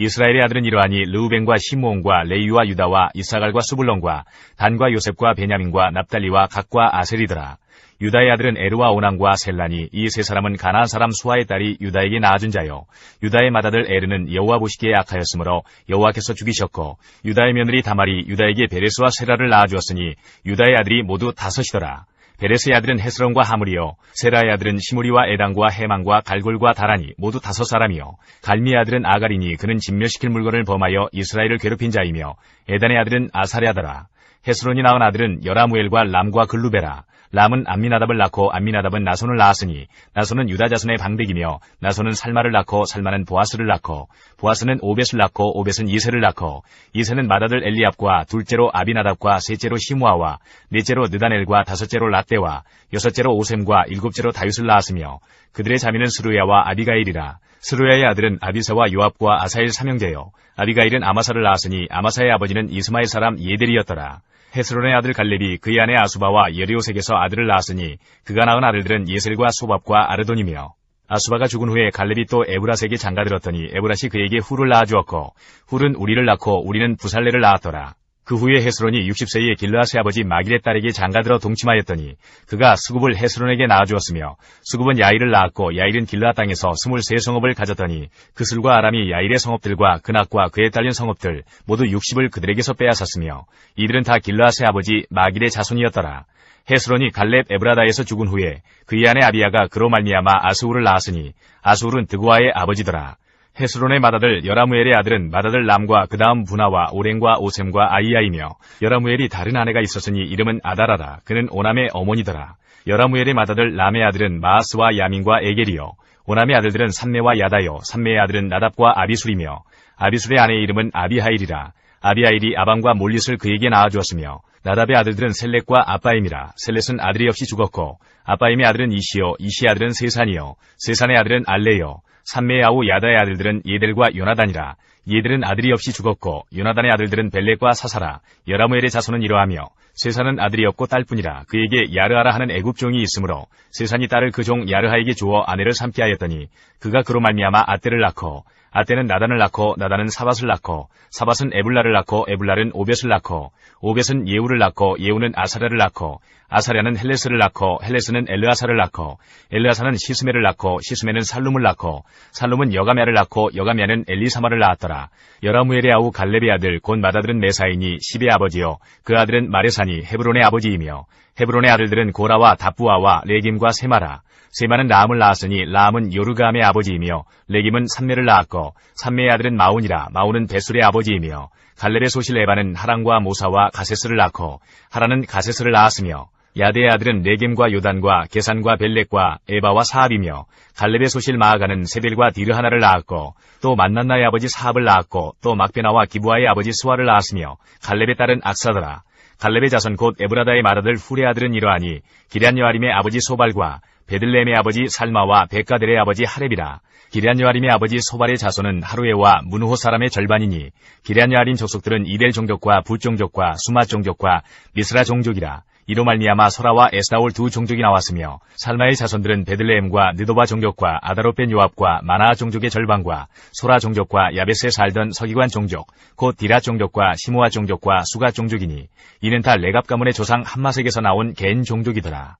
이스라엘의 아들은 이러하니 르우벤과 시므온과 레위와 유다와 이사갈과 수불론과 단과 요셉과 베냐민과 납달리와 각과 아셀이더라. 유다의 아들은 에르와 오남과 셀라니 이 세 사람은 가나안 사람 수아의 딸이 유다에게 낳아준 자요. 유다의 맏아들 에르는 여호와 보시기에 악하였으므로 여호와께서 죽이셨고, 유다의 며느리 다말이 유다에게 베레스와 세라를 낳아주었으니 유다의 아들이 모두 5이더라. 베레스의 아들은 헤스론과 하물이요. 세라의 아들은 시므리와 에단과 해망과 갈골과 다란이 모두 5사람이요. 갈미의 아들은 아가리니 그는 진멸시킬 물건을 범하여 이스라엘을 괴롭힌 자이며, 에단의 아들은 아사랴더라. 헤스론이 낳은 아들은 여라무엘과 람과 글루베라. 람은 암미나답을 낳고 암미나답은 나손을 낳았으니 나손은 유다 자손의 방백이며, 나손은 살마를 낳고 살마는 보아스를 낳고 보아스는 오벳을 낳고 오벳은 이세를 낳고 이세는 맏아들 엘리압과 둘째로 아비나답과 셋째로 시므아와 넷째로 느다넬과 다섯째로 lat대와 여섯째로 오셈과 일곱째로 다윗을 낳았으며, 그들의 자매는 스루야와 아비가일이라. 스루야의 아들은 아비사와 요압과 아사엘 삼형제요. 아비가일은 아마사를 낳았으니 아마사의 아버지는 이스마엘 사람 예델이었더라. 헤스론의 아들 갈렙이 그의 아내 아수바와 여리오색에서 아들을 낳았으니 그가 낳은 아들들은 예셀과 소밥과 아르돈이며, 아수바가 죽은 후에 갈렙이 또 에브라스에게 장가들었더니 에브라시 그에게 훌을 낳아주었고, 훌은 우리를 낳고 우리는 부살레를 낳았더라. 그 후에 헤스론이 60세의 길르앗의 아버지 마길의 딸에게 장가들어 동침하였더니 그가 수굽을 헤스론에게 낳아주었으며 수굽은 야일을 낳았고 야일은 길르앗 땅에서 23성읍을 가졌더니 그슬과 아람이 야일의 성읍들과 그낙과 그에 딸린 성읍들 모두 60을 그들에게서 빼앗았으며 이들은 다 길르앗의 아버지 마길의 자손이었더라. 헤스론이 갈렙 에브라다에서 죽은 후에 그의 아내 아비야가 그로 말미암아 아스울을 낳았으니 아스울은 드고아의 아버지더라. 헤스론의 맏아들 여라무엘의 아들은 맏아들 람과 그 다음 분하와 오렌과 오셈과 아이야이며 여라무엘이 다른 아내가 있었으니 이름은 아다라라. 그는 오남의 어머니더라. 여라무엘의 맏아들 람의 아들은 마아스와 야민과 에겔이요 오남의 아들들은 삼메와 야다요 삼메의 아들은 나답과 아비술이며 아비술의 아내의 이름은 아비하일이라. 아비하일이 아밤과 몰릿을 그에게 낳아주었으며 나답의 아들들은 셀렉과 아빠임이라. 셀렛은 아들이 없이 죽었고 아빠임의 아들은 이시요 이시의 아들은 세산이요 세산의 아들은 알레요 삼메의 아우 야다의 아들들은 예델과 요나단이라. 예델은 아들이 없이 죽었고 요나단의 아들들은 벨렉과 사사라. 여라무엘의 자손은 이러하며 세산은 아들이 없고 딸뿐이라. 그에게 야르하라 하는 애굽종이 있으므로 세산이 딸을 그 종 야르하에게 주어 아내를 삼게 하였더니 그가 그로 말미암아 아떼를 낳고 아떼는 나단을 낳고 나단은 사밧을 낳고 사밧은 에불라를 낳고 에불라는 오벳을 낳고 오벳은 예우를 낳고 예우는 아사랴를 낳고 아사랴는 헬레스를 낳고 헬레스는 엘르아사를 낳고 엘르아사는 시스메를 낳고 시스메는 살룸을 낳고 살룸은 여가메를 낳고 여가메는 엘리사마를 낳았더라. 여라무엘의 아우 갈렙의 아들 곧 맏아들은 메사이니 십의 아버지요 그 아들은 마레산이 헤브론의 아버지이며 헤브론의 아들들은 고라와 다부아와 레김과 세마라. 세마는 라암을 낳았으니 라암은 요르가암의 아버지이며 레김은 삼메를 낳았고 삼메의 아들은 마운이라. 마운은 베술의 아버지이며 갈렙의 소실 에바는 하란과 모사와 가세스를 낳고 하란은 가세스를 낳았으며 야데의 아들은 레겜과 요단과 게산과 벨렉과 에바와 사압이며 갈렙의 소실 마아가는 세벨과 디르하나를 낳았고 또 만난나의 아버지 사압을 낳았고 또 막베나와 기부아의 아버지 스와를 낳았으며 갈렙의 딸은 악사더라. 갈렙의 자손 곧 에브라다의 맏아들 훌의 아들은 이러하니 기럇여아림의 아버지 소발과 베들레헴의 아버지 살마와 베가델의 아버지 하렙이라. 기럇여아림의 아버지 소발의 자손은 하루에와 문호 사람의 절반이니 기럇여아림 족속들은 이델 종족과 붓 종족과 수마 종족과 미스라 종족이라. 이로 말미암아 소라와 에스다올 두 종족이 나왔으며 살마의 자손들은 베들레헴과 느도바 종족과 아다롯벤 요압과 마나아 종족의 절반과 소라 종족과 야베스에 살던 서기관 종족 곧 디라 종족과 시므아 종족과 수가 종족이니 이는 다 레갑 가문의 조상 함마색에서 나온 겐 종족이더라.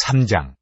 3장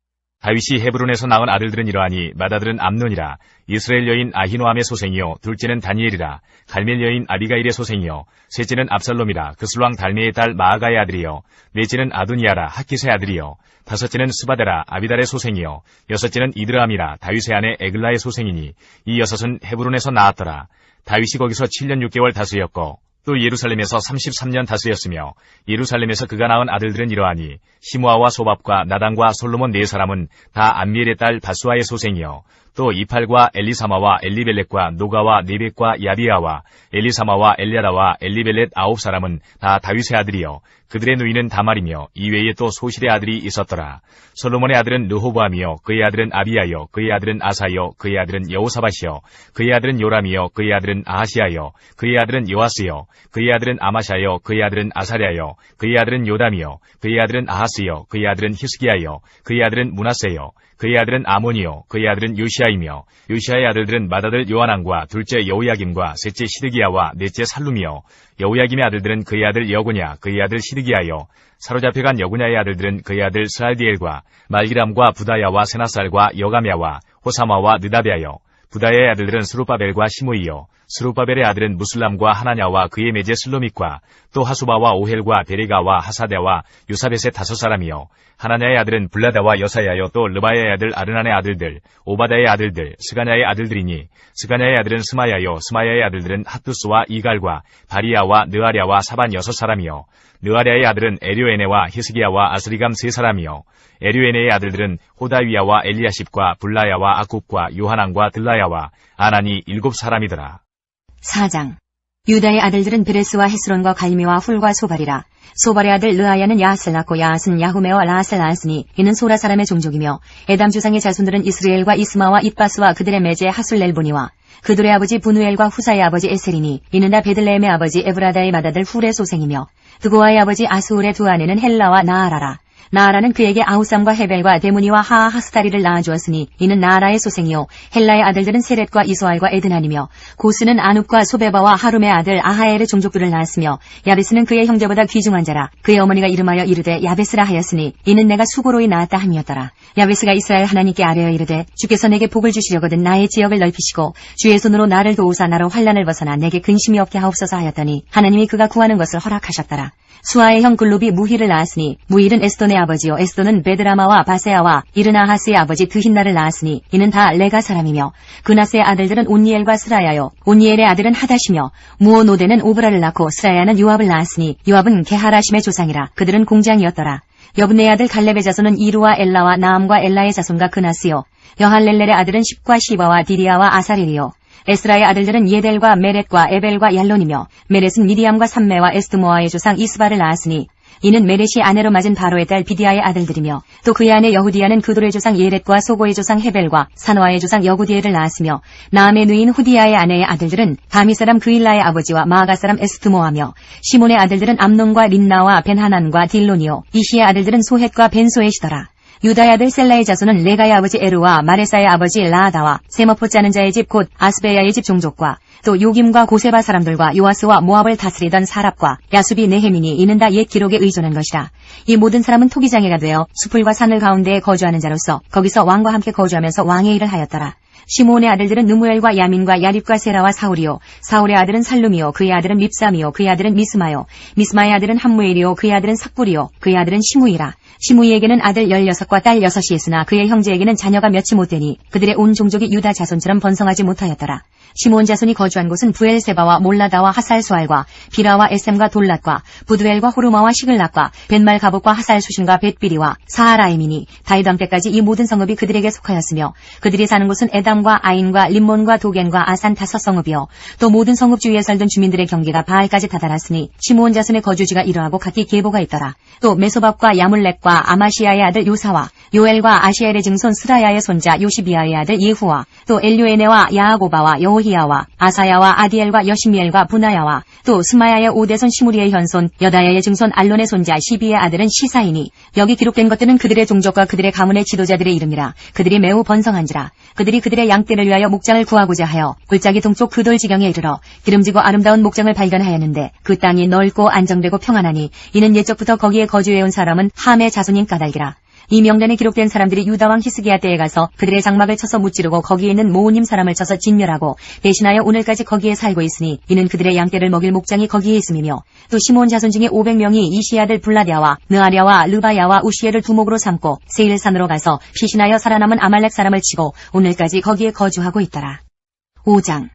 다윗이 헤브론에서 낳은 아들들은 이러하니 맏아들은 암논이라. 이스라엘 여인 아히노암의 소생이요 둘째는 다니엘이라. 갈멜 여인 아비가일의 소생이요 셋째는 압살롬이라. 그슬왕 달메의 딸 마아가의 아들이요 넷째는 아도니아라. 하킷의 아들이요 다섯째는 스바데라. 아비달의 소생이요 여섯째는 이드람이라. 다윗의 아내 에글라의 소생이니 이 여섯은 헤브론에서 낳았더라. 다윗이 거기서 7년 6개월 다스렸고 또 예루살렘에서 33년 다스렸으며 예루살렘에서 그가 낳은 아들들은 이러하니 시므아와 소밥과 나단과 솔로몬 네 사람은 다 암미엘의 딸 바수아의 소생이요 또 이팔과 엘리사마와 엘리벨렛과 노가와 네벡과 야비아와 엘리사마와 엘리아다와 엘리벨렛 9사람은 다 다윗의 아들이요 그들의 누이는 다말이며 이외에 또 소실의 아들이 있었더라. 솔로몬의 아들은 르호보암이요 그의 아들은 아비야요 그의 아들은 아사요 그의 아들은 여호사밧이요 그의 아들은 요람이요 그의 아들은 아하시야요 그의 아들은 요아스요 그의 아들은 아마샤요 그의 아들은 아사랴요 그의 아들은 요담이요 그의 아들은 아하스요 그의 아들은 히스기야요 그의 아들은 므낫세요 그의 아들은 아몬이요 그의 아들은 요시아이며 요시아의 아들들은 맏아들 요하난과 둘째 여호야김과 셋째 시드기야와 넷째 살룸이요 여호야김의 아들들은 그의 아들 여고냐 그의 아들 시드기야요 사로잡혀간 여고냐의 아들들은 그의 아들 스알디엘과 말기람과 부다야와 세나살과 여가랴와 호사마와 느다베아요 부다야의 아들들은 스룹바벨과 시므이요 스룹바벨의 아들은 무슬람과 하나냐와 그의 매제 슬로믹과 또 하수바와 오헬과 베레가와 하사데와 유사벳의 5사람이요 하나냐의 아들은 블라다와 여사야요 또 르바야의 아들 아르난의 아들들 오바다의 아들들 스가냐의 아들들이니 스가냐의 아들은 스마야요 스마야의 아들들은 핫두스와 이갈과 바리야와 느아랴와 사반 6사람이요 느아랴의 아들은 에료에네와 히스기야와 아스리감 3사람이요 에료에네의 아들들은 호다위야와 엘리야십과 블라야와 아굽과 요하난과 들라야와 아난이 7사람이더라. 4장 유다의 아들들은 베레스와 헤스론과 갈미와 훌과 소발이라. 소발의 아들 르아야는 야앗을 낳고 야앗은 야후메와 라앗을 낳았으니 이는 소라 사람의 종족이며 에담 주상의 자손들은 이스라엘과 이스마와 잇바스와 그들의 매제 하술렐보니와 그들의 아버지 분우엘과 후사의 아버지 에셀이니 이는 다 베들레헴의 아버지 에브라다의 맏아들 훌의 소생이며 드고아의 아버지 아스울의 두 아내는 헬라와 나아라라. 나아라는 그에게 아우삼과 헤벨과 데무니와 하하스타리를 낳아주었으니 이는 나아라의 소생이요 헬라의 아들들은 세렛과 이소알과 에드난이며 고스는 아눕과 소베바와 하룸의 아들 아하엘의 종족들을 낳았으며 야베스는 그의 형제보다 귀중한 자라. 그의 어머니가 이름하여 이르되 야베스라 하였으니 이는 내가 수고로이 낳았다 함이었더라. 야베스가 이스라엘 하나님께 아뢰어 이르되 주께서 내게 복을 주시려거든 나의 지역을 넓히시고 주의 손으로 나를 도우사 나로 환난을 벗어나 내게 근심이 없게 하옵소서 하였더니 하나님이 그가 구하는 것을 허락하셨더라. 수아의 형 글룹이 무힐을 낳았으니 무힐은 에스돈의 아버지요 에스돈은 베드라마와 바세아와 이르나하스의 아버지 드힌나를 낳았으니 이는 다 레가 사람이며 그나스의 아들들은 온니엘과 스라야요 온니엘의 아들은 하다시며 무오노데는 오브라를 낳고 스라야는 요압을 낳았으니 요압은 게하라심의 조상이라. 그들은 공장이었더라. 여분네의 아들 갈렙의 자손은 이루와 엘라와 나암과 엘라의 자손과 그나스요 여할렐렐의 아들은 십과 시바와 디리아와 아사릴이요 에스라의 아들들은 예델과 메렛과 에벨과 얄론이며 메렛은 미디암과 삼메와 에스드모아의 조상 이스바를 낳았으니 이는 메렛이 아내로 맞은 바로의 딸 비디아의 아들들이며 또 그의 아내 여후디아는 그돌의 조상 예렛과 소고의 조상 헤벨과 산화의 조상 여구디엘을 낳았으며 나암의 누인 후디아의 아내의 아들들은 다미 사람 그일라의 아버지와 마아가 사람 에스드모아며 시몬의 아들들은 암논과 린나와 벤하난과 딜론이요 이시의 아들들은 소헷과 벤소헷이더라. 유다의 아들 셀라의 자손은 레가의 아버지 에르와 마레사의 아버지 라아다와 세머포 짜는 자의 집 곧 아스베야의 집 종족과 또 요김과 고세바 사람들과 요아스와 모압을 다스리던 사랍과 야수비 네헤민이 이는 다 옛 기록에 의존한 것이라. 이 모든 사람은 토기장애가 되어 수풀과 산을 가운데에 거주하는 자로서 거기서 왕과 함께 거주하면서 왕의 일을 하였더라. 시므온의 아들들은 느무엘과 야민과 야립과 세라와 사울이요 사울의 아들은 살룸이요 그의 아들은 밉삼이요 그의 아들은 미스마요 미스마의 아들은 함무엘이요 그의 아들은 삭불이요 그의 아들은 시므이라. 시므이에게는 아들 16과 딸 6이 있으나 그의 형제에게는 자녀가 몇이 못되니 그들의 온 종족이 유다 자손처럼 번성하지 못하였더라. 시므온 자손이 거주한 곳은 부엘세바와 몰라다와 하살수알과 비라와 에셈과 돌랏과 부두엘과 호르마와 시글락과 벤말 가복과 하살수신과 벳비리와 사하라임이니 다윗 왕 때까지 이 모든 성읍이 그들에게 속하였으며 그들이 사는 곳은 에담과 아인과 림몬과 도겐과 아산 5성읍이요 또 모든 성읍 주위에 살던 주민들의 경계가 바알까지 다다랐으니 시므온 자손의 거주지가 이러하고 각기 계보가 있더라. 또 메소밥과 야물렉과 아마시아의 아들 요사와 요엘과 아시엘의 증손 스라야의 손자 요시비아의 아들 예후와 또 엘료에네와 야아고바와 여호히야와 아사야와 아디엘과 여시미엘과 부나야와 또 스마야의 오대손 시무리의 현손 여다야의 증손 알론의 손자 시비의 아들은 시사이니 여기 기록된 것들은 그들의 종족과 그들의 가문의 지도자들의 이름이라. 그들이 매우 번성한지라. 그들이 그들의 양떼를 위하여 목장을 구하고자 하여 골짜기 동쪽 그돌 지경에 이르러 기름지고 아름다운 목장을 발견하였는데 그 땅이 넓고 안정되고 평안하니 이는 옛적부터 거기에 거주해온 사람은 함의 자손인 까닭이라. 이 명단에 기록된 사람들이 유다왕 히스기야 때에 가서 그들의 장막을 쳐서 무찌르고 거기에 있는 모우님 사람을 쳐서 진멸하고 대신하여 오늘까지 거기에 살고 있으니 이는 그들의 양떼를 먹일 목장이 거기에 있음이며 또 시므온 자손 중에 500명이 이시의 아들 블라디아와 느아랴와 르바야와 우시엘을 두목으로 삼고 세일산으로 가서 피신하여 살아남은 아말렉 사람을 치고 오늘까지 거기에 거주하고 있더라. 5장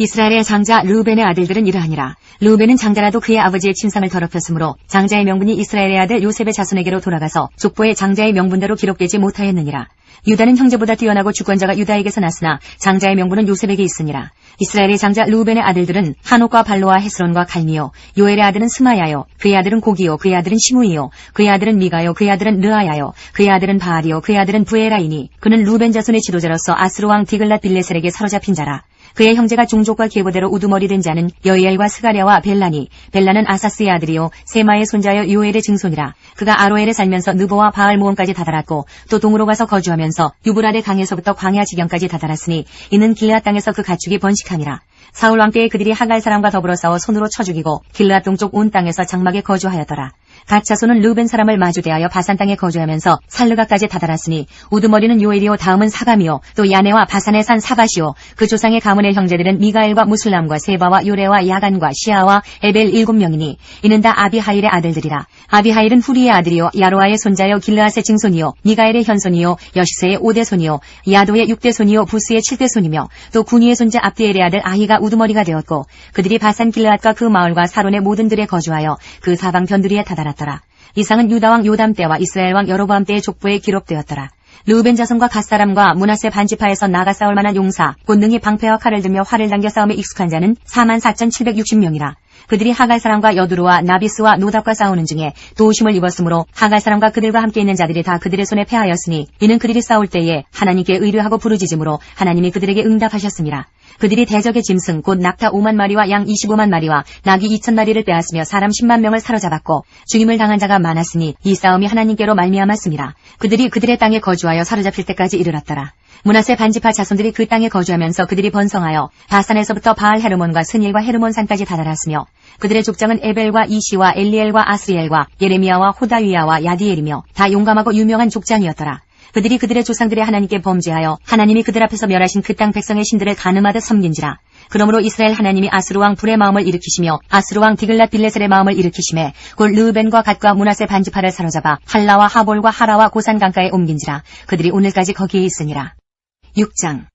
이스라엘의 장자 르우벤의 아들들은 이러하니라. 르우벤은 장자라도 그의 아버지의 침상을 더럽혔으므로 장자의 명분이 이스라엘의 아들 요셉의 자손에게로 돌아가서 족보에 장자의 명분대로 기록되지 못하였느니라. 유다는 형제보다 뛰어나고 주권자가 유다에게서 났으나 장자의 명분은 요셉에게 있으니라. 이스라엘의 장자 르우벤의 아들들은 한옥과 발로와 헤스론과 갈미요 요엘의 아들은 스마야요 그의 아들은 고기요 그의 아들은 시므이요 그의 아들은 미가요 그의 아들은 르아야요 그의 아들은 바알이요 그의 아들은 부에라이니 그는 르우벤 자손의 지도자로서 아스루 왕 디글랏 빌레셀에게 사로잡힌 자라. 그의 형제가 종족과 계보대로 우두머리 된 자는 여이엘과 스가랴와 벨라니 벨라는 아사스의 아들이요 세마의 손자여 요엘의 증손이라. 그가 아로엘에 살면서 느보와 바알모온까지 다다랐고 또 동으로 가서 거주하면서 유브라데 강에서부터 광야 지경까지 다다랐으니 이는 길앗 땅에서 그 가축이 번식함이라. 사울 왕 때에 그들이 하갈 사람과 더불어 싸워 손으로 쳐 죽이고 길앗 동쪽 온 땅에서 장막에 거주하였더라. 갓 자손은 르우벤 사람을 마주대하여 바산 땅에 거주하면서 살르가까지 다다랐으니 우두머리는 요엘이요 다음은 사감이요 또 야네와 바산의 산 사바시요 그 조상의 가문의 형제들은 미가엘과 무술람과 세바와 요레와 야간과 시아와 에벨 7명이니 이는 다 아비하일의 아들들이라. 아비하일은 후리의 아들이요 야로아의 손자요 길르앗의 증손이요 미가엘의 현손이요 여시세의 5대손이요 야도의 6대손이요 부스의 7대손이며 또 구니의 손자 압디엘의 아들 아히가 우두머리가 되었고 그들이 바산 길르앗과 그 마을과 사론의 모든 들에 거주하여 그 사방 변두리에 다다랐더라. 이상은 유다왕 요담 때와 이스라엘 왕 여로보암 때의 족보에 기록되었더라. 르우벤 자손과 갓사람과 므낫세 반지파에서 나가 싸울 만한 용사 곧 능히 방패와 칼을 들며 활을 당겨 싸움에 익숙한 자는 44,760명이라. 그들이 하갈 사람과 여두루와 나비스와 노답과 싸우는 중에 도우심을 입었으므로 하갈 사람과 그들과 함께 있는 자들이 다 그들의 손에 패하였으니 이는 그들이 싸울 때에 하나님께 의뢰하고 부르짖음으로 하나님이 그들에게 응답하셨습니다. 그들이 대적의 짐승 곧 낙타 5만 마리와 양 25만 마리와 나귀 2천 마리를 빼앗으며 사람 10만 명을 사로잡았고 죽임을 당한 자가 많았으니 이 싸움이 하나님께로 말미암았습니다. 그들이 그들의 땅에 거주하여 사로잡힐 때까지 이르렀더라. 므낫세 반지파 자손들이 그 땅에 거주하면서 그들이 번성하여 바산에서부터 바알 헤르몬과 스닐과 헤르몬 산까지 다다랐으며 그들의 족장은 에벨과 이시와 엘리엘과 아스리엘과 예레미야와 호다위야와 야디엘이며 다 용감하고 유명한 족장이었더라. 그들이 그들의 조상들의 하나님께 범죄하여 하나님이 그들 앞에서 멸하신 그 땅 백성의 신들을 간음하듯 섬긴지라. 그러므로 이스라엘 하나님이 아스루 왕 불의 마음을 일으키시며 아스루 왕 디글랏 빌레셀의 마음을 일으키시매 곧 르우벤과 갓과 므낫세 반지파를 사로잡아 할라와 하볼과 하라와 고산 강가에 옮긴지라. 그들이 오늘까지 거기에 있으니라. 6장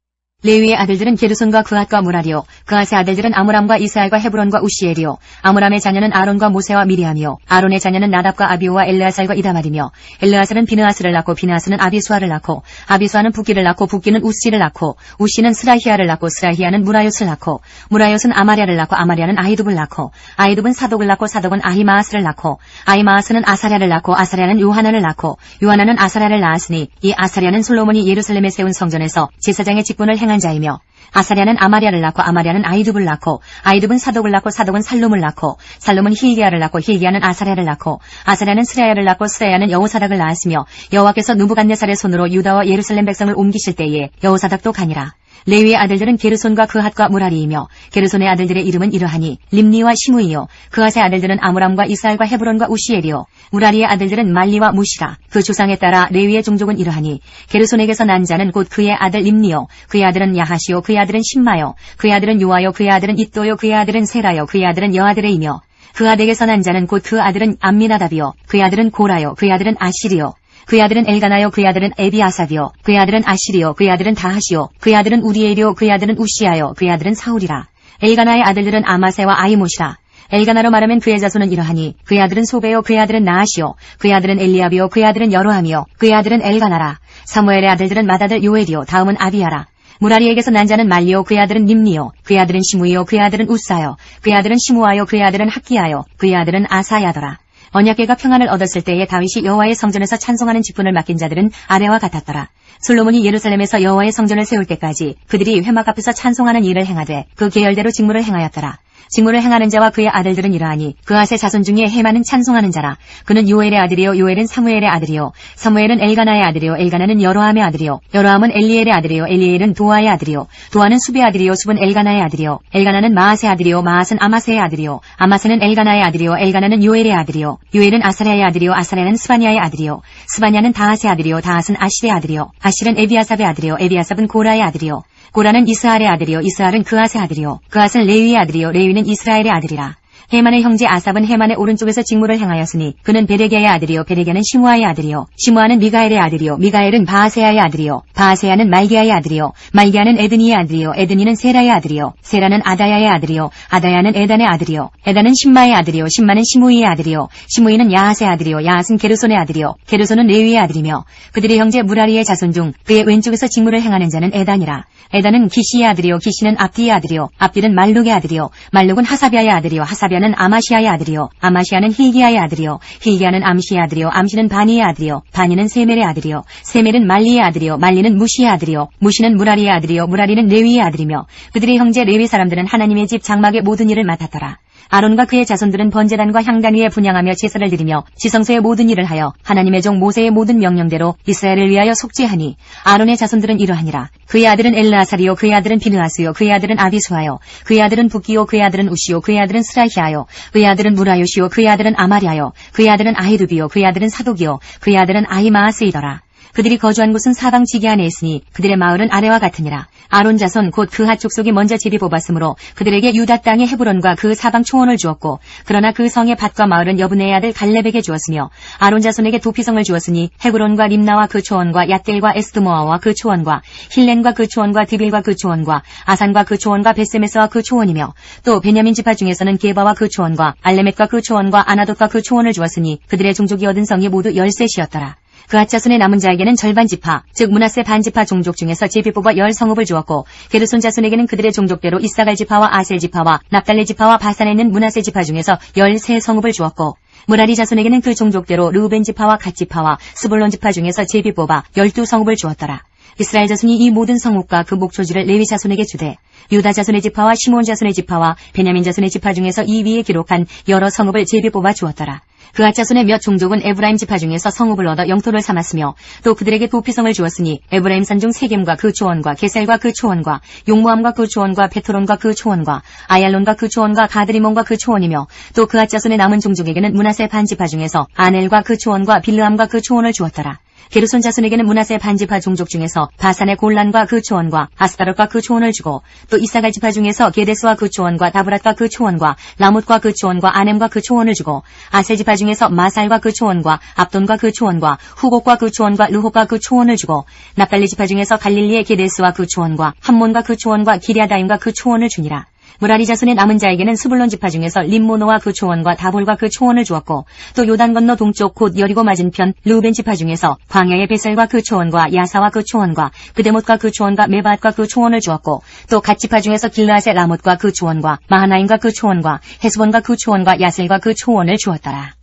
레위의 아들들은 게르손과 그앗과 무라리요 그앗의 아들들은 아므람과 이스라엘과 헤브론과 우시엘이요 아므람의 자녀는 아론과 모세와 미리암이요 아론의 자녀는 나답과 아비오와 엘르아살과 이다말이며 엘르아살은 비느하스를 낳고 비느하스는 아비수아를 낳고 아비수아는 붓기를 낳고 붓기는 우시를 낳고 우시는 스라히아를 낳고 스라히아는 무라요스를 낳고 무라요스는 아마랴를 낳고 아마랴는 아히둡을 낳고 아히둡은 사독을 낳고 사독은 아히마아스를 낳고 아히마아스는 아사랴를 낳고 아사랴는 요하나를 낳고 요하나는 아사랴를 낳았으니 이 아사랴는 솔로몬이 예루살렘에 세운 성전에서 제사장의 직분을 행한 자이며 아사랴는 아마랴를 낳고 아마랴는 아히둡을 낳고 아히둡은 사독을 낳고 사독은 살룸을 낳고 살룸은 힐기야를 낳고 힐기야는 아사랴를 낳고 아사랴는 스라야를 낳고 스라야는 여호사닥을 낳았으며 여호와께서 느부갓네살의 손으로 유다와 예루살렘 백성을 옮기실 때에 여호사닥도 가니라. 레위의 아들들은 게르손과 그핫과 무라리이며 게르손의 아들들의 이름은 이러하니 림니와 시므이요 그핫의 아들들은 아므람과 이스라엘과 헤브론과 우시엘이요 무라리의 아들들은 말리와 무시라. 그 조상에 따라 레위의 종족은 이러하니 게르손에게서 난 자는 곧 그의 아들 림니요 그의 아들은 야하시요 그의 아들은 심마요 그의 아들은 요아요 그의 아들은 잇도요 그의 아들은 세라요 그의 아들은 여아들의이며 그아덱에서 난 자는 곧 그 아들은 암미나답이요 그의 아들은 고라요 그의 아들은 아시리요 그의 아들은 엘가나요 그의 아들은 에비아삽이요 그의 아들은 아시리요 그의 아들은 다하시요 그의 아들은 우리엘이요 그의 아들은 우시야요 그의 아들은 사울이라. 엘가나의 아들들은 아마세와 아이못이라. 엘가나로 말하면 그의 자손은 이러하니 그의 아들은 소베요 그의 아들은 나하시요 그의 아들은 엘리압이요 그의 아들은 여로함이요 그의 아들은 엘가나라. 사무엘의 아들들은 맏아들 요엘이요 다음은 아비야라. 무라리에게서 난 자는 말리요 그의 아들은 림니요 그의 아들은 시므이요 그의 아들은 우사요 그의 아들은 시므아요 그의 아들은 학기야요 그의 아들은 아사야더라. 언약궤가 평안을 얻었을 때에 다윗이 여호와의 성전에서 찬송하는 직분을 맡긴 자들은 아래와 같았더라. 솔로몬이 예루살렘에서 여호와의 성전을 세울 때까지 그들이 회막 앞에서 찬송하는 일을 행하되 그 계열대로 직무를 행하였더라. 직무를 행하는 자와 그의 아들들은 이러하니 그앗의 자손 중에 헤만은 찬송하는 자라. 그는 요엘의 아들이요 요엘은 사무엘의 아들이요 사무엘은 엘가나의 아들이요 엘가나는 여로함의 아들이요 여로함은 엘리엘의 아들이요 엘리엘은 도아의 아들이요 도아는 숲의 아들이요 숲은 엘가나의 아들이요 엘가나는 마앗의 아들이요 마앗은 아마세의 아들이요 아마세는 엘가나의 아들이요 엘가나는 요엘의 아들이요 요엘은 아사랴의 아들이요 아사랴는 스바냐의 아들이요 스바냐는 다핫의 아들이요 다핫은 아실의 아들이요 아실은 에비아삽의 아들이요 에비아삽은 고라의 아들이요 고라는 이스할의 아들이요 이스할은 그앗의 아들이요 그앗은 레위의 아들이요 레위는 이스라엘의 아들이라. 헤만의 형제 아삽은 헤만의 오른쪽에서 직무를 행하였으니 그는 베레게의 아들이요 베레게는 시므아의 아들이요 시므아는 미가엘의 아들이요 미가엘은 바아세야의 아들이요 바아세야는 말기야의 아들이요 말기야는 에드니의 아들이요 에드니는 세라의 아들이요 세라는 아다야의 아들이요 아다야는 에단의 아들이요 에단은 심마의 아들이요 심마는 시므이의 아들이요 시므이는 야핫의 아들이요 야핫은 게르손의 아들이요 게르손은 레위의 아들이며 그들의 형제 무라리의 자손 중 그의 왼쪽에서 직무를 행하는 자는 에단이라. 에단은 기시의 아들이요 기시는 압디의 아들이요 압디는 말룩의 아들이요 말룩은 하사비아의 아들이요 하사비아는 아마시아의 아들이요 아마시아는 힐기야의 아들이요 힐기야는 암시의 아들이요 암시는 바니의 아들이요 바니는 세멜의 아들이요 세멜은 말리의 아들이요 말리는 무시의 아들이요 무시는 무라리의 아들이요 무라리는 레위의 아들이며 그들의 형제 레위 사람들은 하나님의 집 장막의 모든 일을 맡았더라. 아론과 그의 자손들은 번제단과 향단 위에 분향하며 제사를 드리며 지성소의 모든 일을 하여 하나님의 종 모세의 모든 명령대로 이스라엘을 위하여 속죄하니 아론의 자손들은 이러하니라. 그의 아들은 엘르아살이요 그의 아들은 비느하스요 그의 아들은 아비수아요 그의 아들은 붓기요 그의 아들은 우시요 그의 아들은 스라히아요 그의 아들은 무라요시요 그의 아들은 아마랴요 그의 아들은 아히두비요 그의 아들은 사독이요 그의 아들은 아히마아스이더라. 그들이 거주한 곳은 사방 지기 안에 있으니 그들의 마을은 아래와 같으니라. 아론 자손 곧 그핫 족속이 먼저 제비 뽑았으므로 그들에게 유다 땅의 헤브론과 그 사방 초원을 주었고 그러나 그 성의 밭과 마을은 여분의 아들 갈렙에게 주었으며 아론 자손에게 도피성을 주었으니 헤브론과 림나와 그 초원과 얏델과 에스드모아와 그 초원과 힐렌과 그 초원과 드빌과 그 초원과 아산과 그 초원과 베세메스와 그 초원이며 또 베냐민 지파 중에서는 게바와 그 초원과 알레멧과 그 초원과 아나돗과 그 초원을 주었으니 그들의 종족이 얻은 성이 모두 13셋이었더라. 그앗 자손의 남은 자에게는 절반 지파, 즉 므낫세 반지파 종족 중에서 제비 뽑아 10성읍을 주었고 게르손 자손에게는 그들의 종족대로 이사갈 지파와 아셀 지파와 납달레 지파와 바산에 있는 므낫세 지파 중에서 13성읍을 주었고 무라리 자손에게는 그 종족대로 르우벤 지파와 갓 지파와 스불론 지파 중에서 제비 뽑아 12성읍을 주었더라. 이스라엘 자손이 이 모든 성읍과 그 목초지를 레위 자손에게 주되 유다 자손의 지파와 시몬 자손의 지파와 베냐민 자손의 지파 중에서 이 위에 기록한 여러 성읍을 제비 뽑아 주었더라. 그앗 자손의 몇 종족은 에브라임 지파 중에서 성읍을 얻어 영토를 삼았으며 또 그들에게 도피성을 주었으니 에브라임 산중 세겜과 그 초원과 게셀과 그 초원과 용모함과 그 초원과 베토론과 그 초원과 아얄론과 그 초원과 가드리몬과 그 초원이며 또 그앗 자손의 남은 종족에게는 므낫세 반지파 중에서 아넬과 그 초원과 빌르함과 그 초원을 주었더라. 게르손 자손에게는 므낫세 반지파 종족 중에서 바산의 골란과 그 초원과 아스타롯과 그 초원을 주고 또 이사갈 지파 중에서 게데스와 그 초원과 다브랏과 그 초원과 라못과 그 초원과 아넴과 그 초원을 주고 아셀 지파 중에서 마살과 그 초원과 압돈과 그 초원과 후곡과 그 초원과 르홉과 그 초원을 주고 납달리 지파 중에서 갈릴리의 게데스와 그 초원과 함몬과 그 초원과 기리아다임과 그 초원을 주니라. 무라리 자손의 남은 자에게는 스불론 지파 중에서 림모노와 그 초원과 다볼과 그 초원을 주었고 또 요단 건너 동쪽 곧 여리고 맞은편 르우벤 지파 중에서 광야의 베셀과 그 초원과 야사와 그 초원과 그데못과 그 초원과 메바앗과 그 초원을 주었고 또 갓 지파 중에서 길르앗의 라못과 그 초원과 마하나임과 그 초원과 헤스본과 그 초원과 야셀과 그 초원을 주었더라.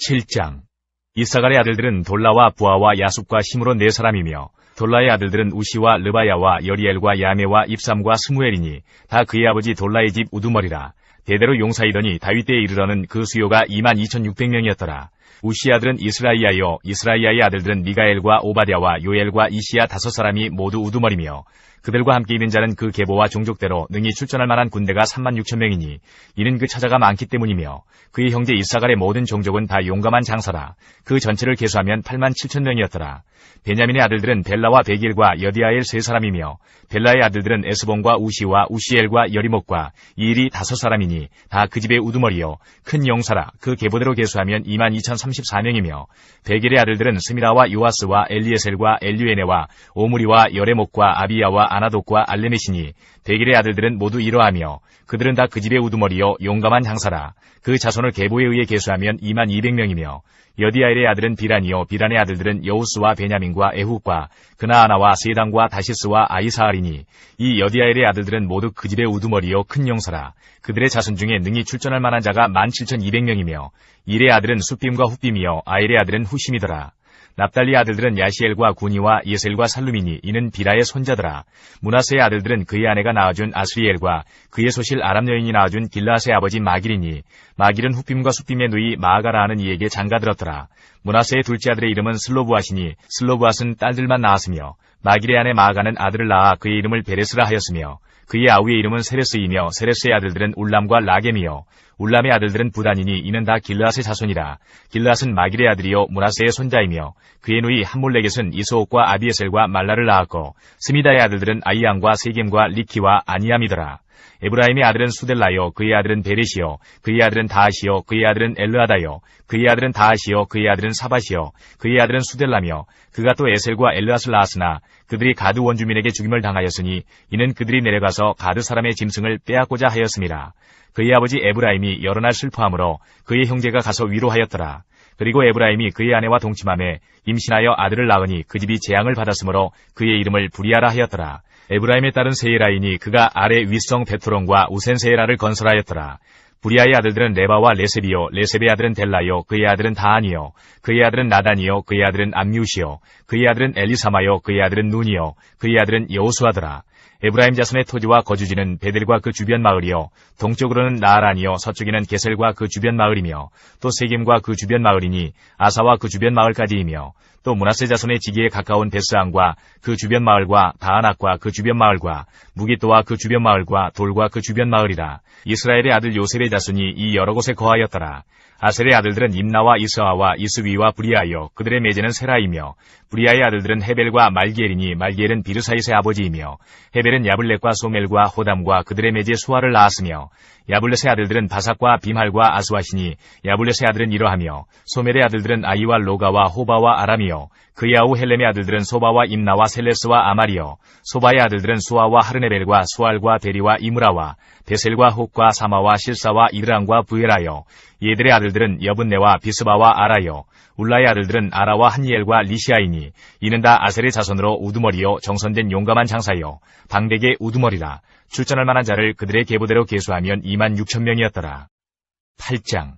7장. 이사갈의 아들들은 돌라와 부하와 야숲과 힘으로 4사람이며 돌라의 아들들은 우시와 르바야와 여리엘과 야메와 입삼과 스무엘이니 다 그의 아버지 돌라의 집 우두머리라. 대대로 용사이더니 다윗 때에 이르러는 그 수요가 22,600명이었더라. 우시 아들은 이스라이아요 이스라이아의 아들들은 미가엘과 오바댜와 요엘과 이시야 5사람이 모두 우두머리며 그들과 함께 있는 자는 그 계보와 종족대로 능히 출전할 만한 군대가 36,000명이니 이는 그 처자가 많기 때문이며 그의 형제 이사갈의 모든 종족은 다 용감한 장사라. 그 전체를 계수하면 87,000명이었더라. 베냐민의 아들들은 벨라와 베길과 여디아엘 3사람이며 벨라의 아들들은 에스본과 우시와 우시엘과 여리목과 이일이 5사람이니 다 그 집의 우두머리요 큰 용사라. 그 계보대로 계수하면 22,034명이며 베길의 아들들은 스미라와 요아스와 엘리에셀과 엘류에네와 오므리와 여레목과 아비야와 아나독과 알레메시니 베길의 아들들은 모두 이러하며 그들은 다 그 집의 우두머리요 용감한 장사라. 그 자손을 계보에 의해 계수하면 22,200명이며 여디아엘의 아들은 비란이요 비란의 아들들은 여우스와 베냐민과 에훗과 그나아나와 세당과 다시스와 아이사알이니 이 여디아엘의 아들들은 모두 그 집의 우두머리요 큰 용사라. 그들의 자손 중에 능히 출전할 만한 자가 17,200명이며 일의 아들은 수빔과 훗빔이요 아엘의 아들은 후심이더라. 납달리 아들들은 야시엘과 구니와 예셀과 살루미니 이는 비라의 손자더라. 므낫세의 아들들은 그의 아내가 낳아준 아스리엘과 그의 소실 아람 여인이 낳아준 길라앗의 아버지 마길이니 마길은 훗빔과 숫빔의 누이 마아가라 하는 이에게 장가들었더라. 므낫세의 둘째 아들의 이름은 슬로부앗이니 슬로부앗은 딸들만 낳았으며 마길의 아내 마아가는 아들을 낳아 그의 이름을 베레스라 하였으며 그의 아우의 이름은 세레스이며 세레스의 아들들은 울람과 라겜이요 울람의 아들들은 부단이니 이는 다 길르앗의 자손이라. 길르앗은 마길의 아들이요 므낫세의 손자이며 그의 누이 함몰레겟은 이스옥과 아비에셀과 말라를 낳았고 스미다의 아들들은 아이앙과 세겜과 리키와 아니암이더라. 에브라임의 아들은 수델라요 그의 아들은 베렛이요 그의 아들은 다하시요 그의 아들은 엘르하다요 그의 아들은 다하시요 그의 아들은 사바시요 그의 아들은 수델라며 그가 또 에셀과 엘르앗을 낳았으나 그들이 가드 원주민에게 죽임을 당하였으니 이는 그들이 내려가서 가드 사람의 짐승을 빼앗고자 하였음이라. 그의 아버지 에브라임이 여러 날 슬퍼하므로 그의 형제가 가서 위로하였더라. 그리고 에브라임이 그의 아내와 동침함에 임신하여 아들을 낳으니 그 집이 재앙을 받았으므로 그의 이름을 부리아라 하였더라. 에브라임의 딸은 세이라이니 그가 아래 윗성 베토론과 우센세에라를 건설하였더라. 부리아의 아들들은 레바와 레셉이요 레셉의 아들은 델라요 그의 아들은 다한이요 그의 아들은 나단이요 그의 아들은 암미우시요 그의 아들은 엘리사마요 그의 아들은 눈이요 그의 아들은 여호수아더라. 에브라임 자손의 토지와 거주지는 베델과 그 주변 마을이요 동쪽으로는 나아란이요 서쪽에는 게셀과 그 주변 마을이며 또 세겜과 그 주변 마을이니 아사와 그 주변 마을까지이며 또 므낫세 자손의 지기에 가까운 베스안과 그 주변 마을과 다아낙과 그 주변 마을과 무기또와 그 주변 마을과 돌과 그 주변 마을이라. 이스라엘의 아들 요셉의 자손이 이 여러 곳에 거하였더라. 아셀의 아들들은 임나와 이스아와 이스위와 브리아요 그들의 매제는 세라이며 브리아의 아들들은 헤벨과 말기엘이니 말기엘은 비르사이스의 아버지이며 헤벨은 야블렛과 소멜과 호담과 그들의 매제 수아를 낳았으며 야블렛의 아들들은 바삭과 빔할과 아스와시니 야블렛의 아들은 이러하며 소멜의 아들들은 아이와 로가와 호바와 아람이요 그의 아우 헬렘의 아들들은 소바와 임나와 셀레스와 아말이요 소바의 아들들은 수아와 하르네벨과 수알과 베리와 이므라와 베셀과 혹과 사마와 실사와 이드랑과 부에라요 얘들의 아들들은 여분네와 비스바와 아라요 울라의 아들들은 아라와 한니엘과 리시아이니 이는 다 아셀의 자손으로 우두머리요 정선된 용감한 장사요 방백의 우두머리라. 출전할 만한 자를 그들의 계보대로 계수하면 26,000명이었더라. 8장.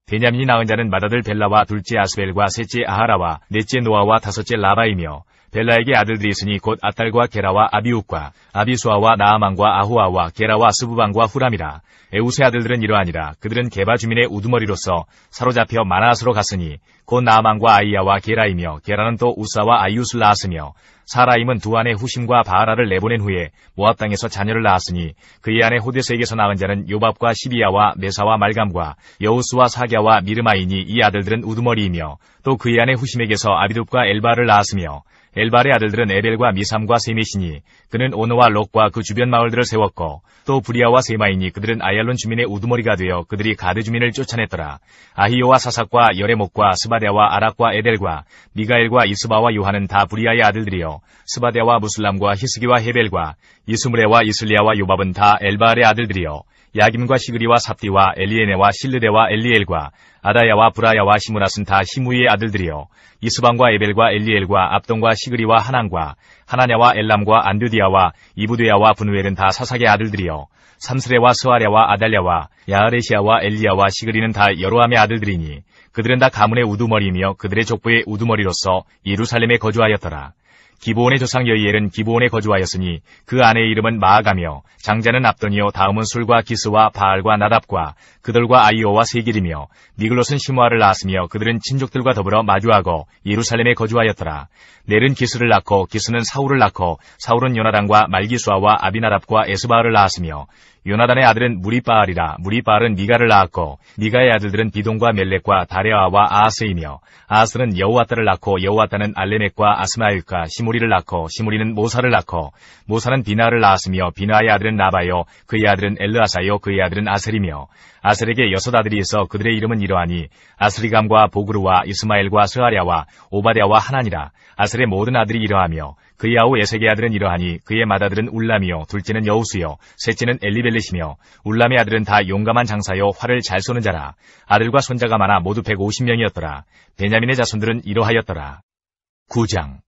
베냐민이 낳은 자는 맏아들 벨라와 둘째 아스벨과 셋째 아하라와 넷째 노아와 다섯째 라바이며 벨라에게 아들들이 있으니 곧 아딸과 게라와 아비웃과 아비수아와 나아만과 아후아와 게라와 스부반과 후람이라. 에웃의 아들들은 이러하니라. 그들은 게바 주민의 우두머리로서 사로잡혀 마나앗으로 갔으니 곧 나아만과 아이야와 게라이며 게라는 또 우사와 아이웃을 낳았으며 사라임은 두 아내 후심과 바하라를 내보낸 후에 모압 땅에서 자녀를 낳았으니 그의 아내 호데스에게서 낳은 자는 요밥과 시비야와 메사와 말감과 여우스와 사갸와 미르마이니 이 아들들은 우두머리이며 또 그의 아내 후심에게서 아비둡과 엘바를 낳았으며 엘발의 아들들은 에벨과 미삼과 세메시니 그는 오노와 록과 그 주변 마을들을 세웠고 또 부리아와 세마이니 그들은 아얄론 주민의 우두머리가 되어 그들이 가드 주민을 쫓아냈더라. 아히요와 사삭과 여레목과 스바데와 아락과 에델과 미가엘과 이스바와 요한은 다 부리아의 아들들이요 스바데와 무슬람과 히스기와 헤벨과 이스므레와 이슬리아와 요밥은 다 엘발의 아들들이요 야김과 시그리와 삽디와 엘리에네와 실르데와 엘리엘과 아다야와 브라야와 시므낫은 다 시무이의 아들들이요 이스방과 에벨과 엘리엘과 압동과 시그리와 하난과 하나냐와 엘람과 안드디아와 이부드야와 분우엘은 다 사삭의 아들들이요 삼스레와 스와랴와 아달랴와 야아레시아와 엘리야와 시그리는 다 여로함의 아들들이니 그들은 다 가문의 우두머리이며 그들의 족보의 우두머리로서 예루살렘에 거주하였더라. 기브온의 조상 여이엘은 기브온에 거주하였으니 그 아내의 이름은 마아가며 장자는 압돈이요 다음은 술과 기스와 바알과 나답과 그들과 아이오와 세길이며 미글롯은 시므아를 낳았으며 그들은 친족들과 더불어 마주하고 예루살렘에 거주하였더라. 넬은 기스를 낳고 기스는 사울을 낳고 사울은 요나단과 말기수아와 아비나답과 에스바알을 낳았으며 요나단의 아들은 무리바알이라. 무리바알은 미가를 낳았고 미가의 아들들은 비동과 멜렉과 다레아와 아하스이며 아하스는 여호와따를 낳고 여호와따는 알레멕과 아스마엘과 시무리를 낳고 시무리는 모사를 낳고 모사는 비나를 낳았으며 비나의 아들은 나바요 그의 아들은 엘르아사요 그의 아들은 아셀이며 아셀에게 6 아들이 있어 그들의 이름은 이러하니 아스리감과 보그루와 이스마엘과 스하랴와 오바댜와 하나니라. 아셀의 모든 아들이 이러하며 그의 아우 에색의 아들은 이러하니 그의 맏아들은 울람이요 둘째는 여우수요 셋째는 엘리벨렛이며 울람의 아들은 다 용감한 장사요 활을 잘 쏘는 자라. 아들과 손자가 많아 모두 150명이었더라. 베냐민의 자손들은 이러하였더라. 9장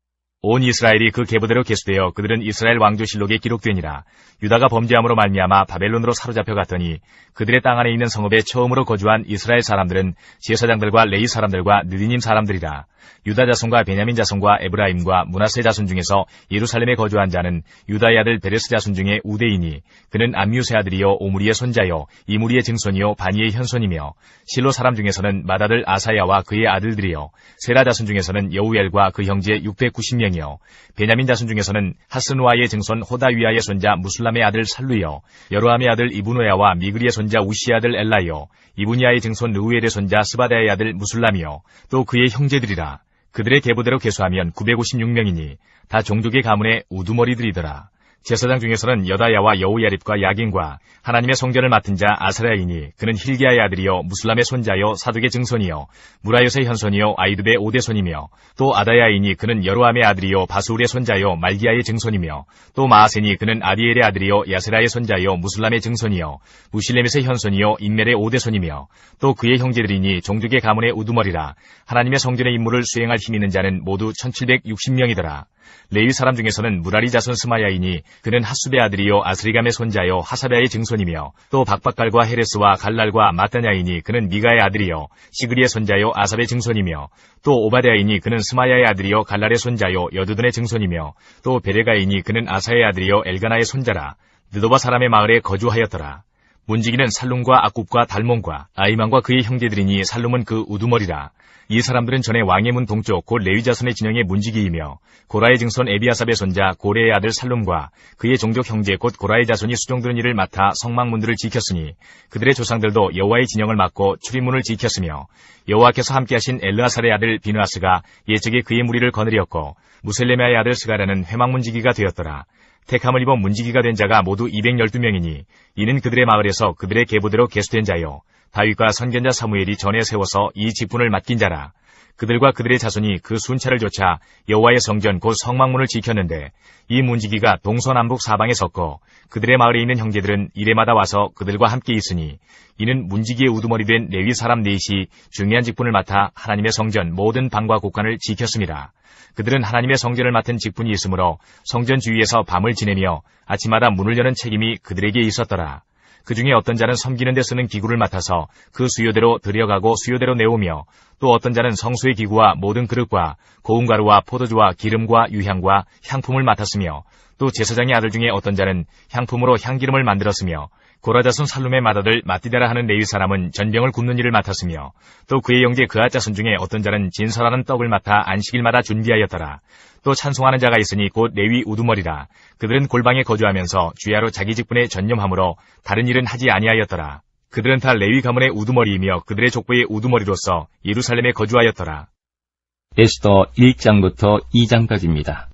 온 이스라엘이 그 계보대로 계수되어 그들은 이스라엘 왕조실록에 기록되니라. 유다가 범죄함으로 말미암아 바벨론으로 사로잡혀 갔더니 그들의 땅 안에 있는 성읍에 처음으로 거주한 이스라엘 사람들은 제사장들과 레위 사람들과 느디님 사람들이라. 유다 자손과 베냐민 자손과 에브라임과 므낫세 자손 중에서 예루살렘에 거주한 자는 유다의 아들 베레스 자손 중에 우데이니 그는 암뮤스의 아들이요 오므리의 손자요 이므리의 증손이요 바니의 현손이며 실로 사람 중에서는 맏아들 아사야와 그의 아들들이요 세라 자손 중에서는 여우엘과 그 형제 690명이요 베냐민 자손 중에서는 하스누아의 증손 호다위아의 손자 무술람의 아들 살루요 여로함의 아들 이브노야와 미그리의 손자 우시의 아들 엘라요 이브니아의 증손 르우엘의 손자 스바다의 아들 무술람이요 또 그의 형제들이라. 그들의 계보대로 계수하면 956명이니 다 종족의 가문의 우두머리들이더라. 제사장 중에서는 여다야와 여우야립과 야긴과 하나님의 성전을 맡은 자 아사랴이니 그는 힐기야의 아들이요 무슬람의 손자요 사둑의 증손이요 무라요의 현손이요 아이두베의 오대손이며 또 아다야이니 그는 여로함의 아들이요 바수울의 손자요 말기야의 증손이며 또 마아세니 그는 아디엘의 아들이요 야세라의 손자요 무슬람의 증손이요 무실레멧의 현손이요 인멜의 오대손이며 또 그의 형제들이니 종족의 가문의 우두머리라. 하나님의 성전의 임무를 수행할 힘 있는 자는 모두 1760명이더라. 레위 사람 중에서는 무라리 자손 스마야이니 그는 핫수베 아들이요 아스리감의 손자요 하사베의 증손이며 또 박박갈과 헤레스와 갈랄과 마따냐이니 그는 미가의 아들이요 시그리의 손자요 아삽의 증손이며 또 오바댜이니 그는 스마야의 아들이요 갈랄의 손자요 여두둔의 증손이며 또 베레가이니 그는 아사의 아들이요 엘가나의 손자라. 느도바 사람의 마을에 거주하였더라. 문지기는 살룸과 악굽과 달몬과 아이만과 그의 형제들이니 살룸은 그 우두머리라. 이 사람들은 전에 왕의 문 동쪽 곧 레위 자손의 진영의 문지기이며 고라의 증손 에비아삽의 손자 고레의 아들 살룸과 그의 종족 형제 곧 고라의 자손이 수종드는 일을 맡아 성막문들을 지켰으니 그들의 조상들도 여호와의 진영을 맡고 출입문을 지켰으며 여호와께서 함께하신 엘르아살의 아들 비느하스가 예적에 그의 무리를 거느렸고 무셀레메아의 아들 스가랴는 회막문지기가 되었더라. 택함을 입어 문지기가 된 자가 모두 212명이니 이는 그들의 마을에서 그들의 계보대로 계수된 자요 다윗과 선견자 사무엘이 전에 세워서 이 직분을 맡긴 자라. 그들과 그들의 자손이 그 순찰을 좇아 여호와의 성전 곧 성막문을 지켰는데 이 문지기가 동서남북 사방에 섰고 그들의 마을에 있는 형제들은 이레마다 와서 그들과 함께 있으니 이는 문지기의 우두머리 된 레위 사람 넷이 중요한 직분을 맡아 하나님의 성전 모든 방과 곳간을 지켰습니다. 그들은 하나님의 성전을 맡은 직분이 있으므로 성전 주위에서 밤을 지내며 아침마다 문을 여는 책임이 그들에게 있었더라. 그 중에 어떤 자는 섬기는 데 쓰는 기구를 맡아서 그 수요대로 들여가고 수요대로 내오며 또 어떤 자는 성소의 기구와 모든 그릇과 고운 가루와 포도주와 기름과 유향과 향품을 맡았으며 또 제사장의 아들 중에 어떤 자는 향품으로 향기름을 만들었으며 고라자손 살룸의 맏아들 마띠다라 하는 레위 사람은 전병을 굽는 일을 맡았으며 또 그의 형제 그앗 자손 중에 어떤 자는 진설하는 떡을 맡아 안식일마다 준비하였더라. 또 찬송하는 자가 있으니 곧 레위 우두머리라. 그들은 골방에 거주하면서 주야로 자기 직분에 전념하므로 다른 일은 하지 아니하였더라. 그들은 다 레위 가문의 우두머리이며 그들의 족보의 우두머리로서 예루살렘에 거주하였더라. 에스더 1장부터 2장까지입니다.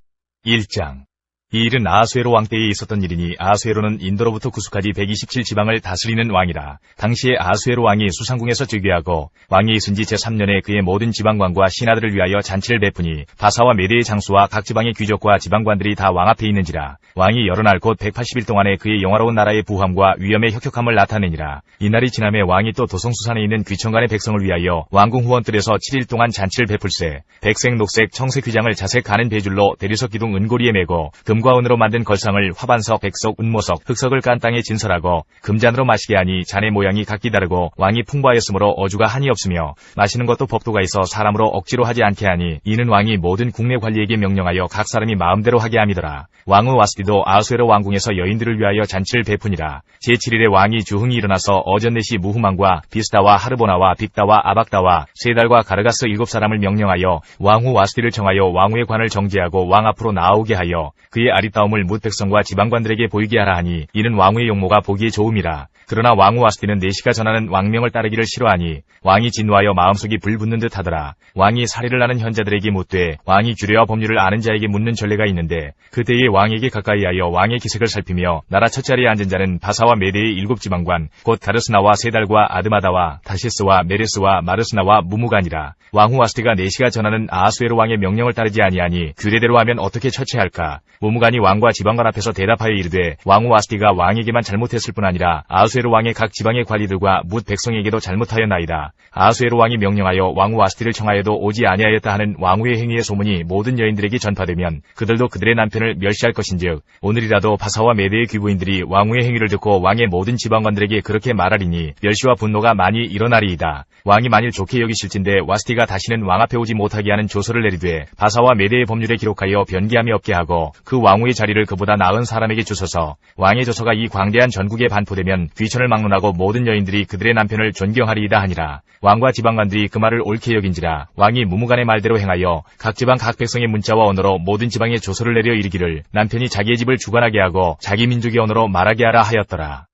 1장. 이 일은 아하수에로 왕 때에 있었던 일이니 아하수에로는 인도로부터 구스까지 127지방을 다스리는 왕이라. 당시에 아하수에로 왕이 수상궁에서 즉위하고 왕이 있은 지 제3년에 그의 모든 지방관과 신하들을 위하여 잔치를 베푸니 바사와 메대의 장수와 각 지방의 귀족과 지방관들이 다 왕 앞에 있는지라. 왕이 여러 날 곧 180일 동안에 그의 영화로운 나라의 부함과 위엄의 혁혁함을 나타내니라. 이날이 지나매 왕이 또 도성수산에 있는 귀천간의 백성을 위하여 왕궁 후원뜰에서 7일 동안 잔치를 베풀세 백색, 녹색, 청색 휘장을 자색 가는 배줄로 대리석 기둥 은고리에 메고 금과 은으로 만든 걸상을 화반석, 백석, 은모석, 흑석을 깐 땅에 진설하고 금잔으로 마시게 하니 잔의 모양이 각기 다르고 왕이 풍부하였으므로 어주가 한이 없으며 마시는 것도 법도가 있어 사람으로 억지로 하지 않게 하니 이는 왕이 모든 국내 관리에게 명령하여 각 사람이 마음대로 하게 함이더라. 왕후 와스디도 아하수에로 왕궁에서 여인들을 위하여 잔치를 베푸니라. 제7일에 왕이 주흥이 일어나서 어전넷이 무후만과 비스다와 하르보나와 빅다와 아박다와 세달과 가르가스 7사람을 명령하여 왕후 와스디를 청하여 왕후의 관을 정제하고 왕 앞으로 나오게 하여 그의 아리따움을 뭇 백성과 지방관들에게 보이게 하라 하니 이는 왕후의 용모가 보기에 좋음이라. 그러나 왕후 와스디는 내시가 전하는 왕명을 따르기를 싫어하니 왕이 진노하여 마음속이 불붙는 듯 하더라. 왕이 살해를 하는 현자들에게 묻되 왕이 규례와 법률을 아는 자에게 묻는 전례가 있는데 그때에 왕에게 가까이하여 왕의 기색을 살피며 나라 첫 자리에 앉은 자는 바사와 메대의 7지방관 곧 다르스나와 세달과 아드마다와 다시스와 메레스와 마르스나와 무무간이라. 왕후 와스디가 내시가 전하는 아하수에로 왕의 명령을 따르지 아니하니 규례대로 하면 어떻게 처치할까? 무무간이 왕과 지방관 앞에서 대답하여 이르되 왕후 와스디가 왕에게만 잘못했을 뿐 아니라 아하수에로 왕의 각 지방의 관리들과 뭇 백성에게도 잘못하였나이다. 아하수에로 왕이 명령하여 왕후 와스디를 청하여도 오지 아니하였다 하는 왕후의 행위의 소문이 모든 여인들에게 전파되면 그들도 그들의 남편을 멸시할 것인즉 오늘이라도 바사와 메대의 귀부인들이 왕후의 행위를 듣고 왕의 모든 지방관들에게 그렇게 말하리니 멸시와 분노가 많이 일어나리이다. 왕이 만일 좋게 여기실진데 와스디가 다시는 왕 앞에 오지 못하게 하는 조서를 내리되 바사와 메대의 법률에 기록하여 변기함이 없게 하고 그 왕후의 자리를 그보다 나은 사람에게 주소서. 왕의 조서가 이 광대한 전국에 반포되면 귀천을 막론하고 모든 여인들이 그들의 남편을 존경하리이다 하니라. 왕과 지방관들이 그 말을 옳게 여긴지라. 왕이 무무간의 말대로 행하여 각 지방 각 백성의 문자와 언어로 모든 지방에 조서를 내려 이르기를 남편이 자기의 집을 주관하게 하고 자기 민족의 언어로 말하게 하라 하였더라.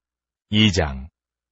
2장.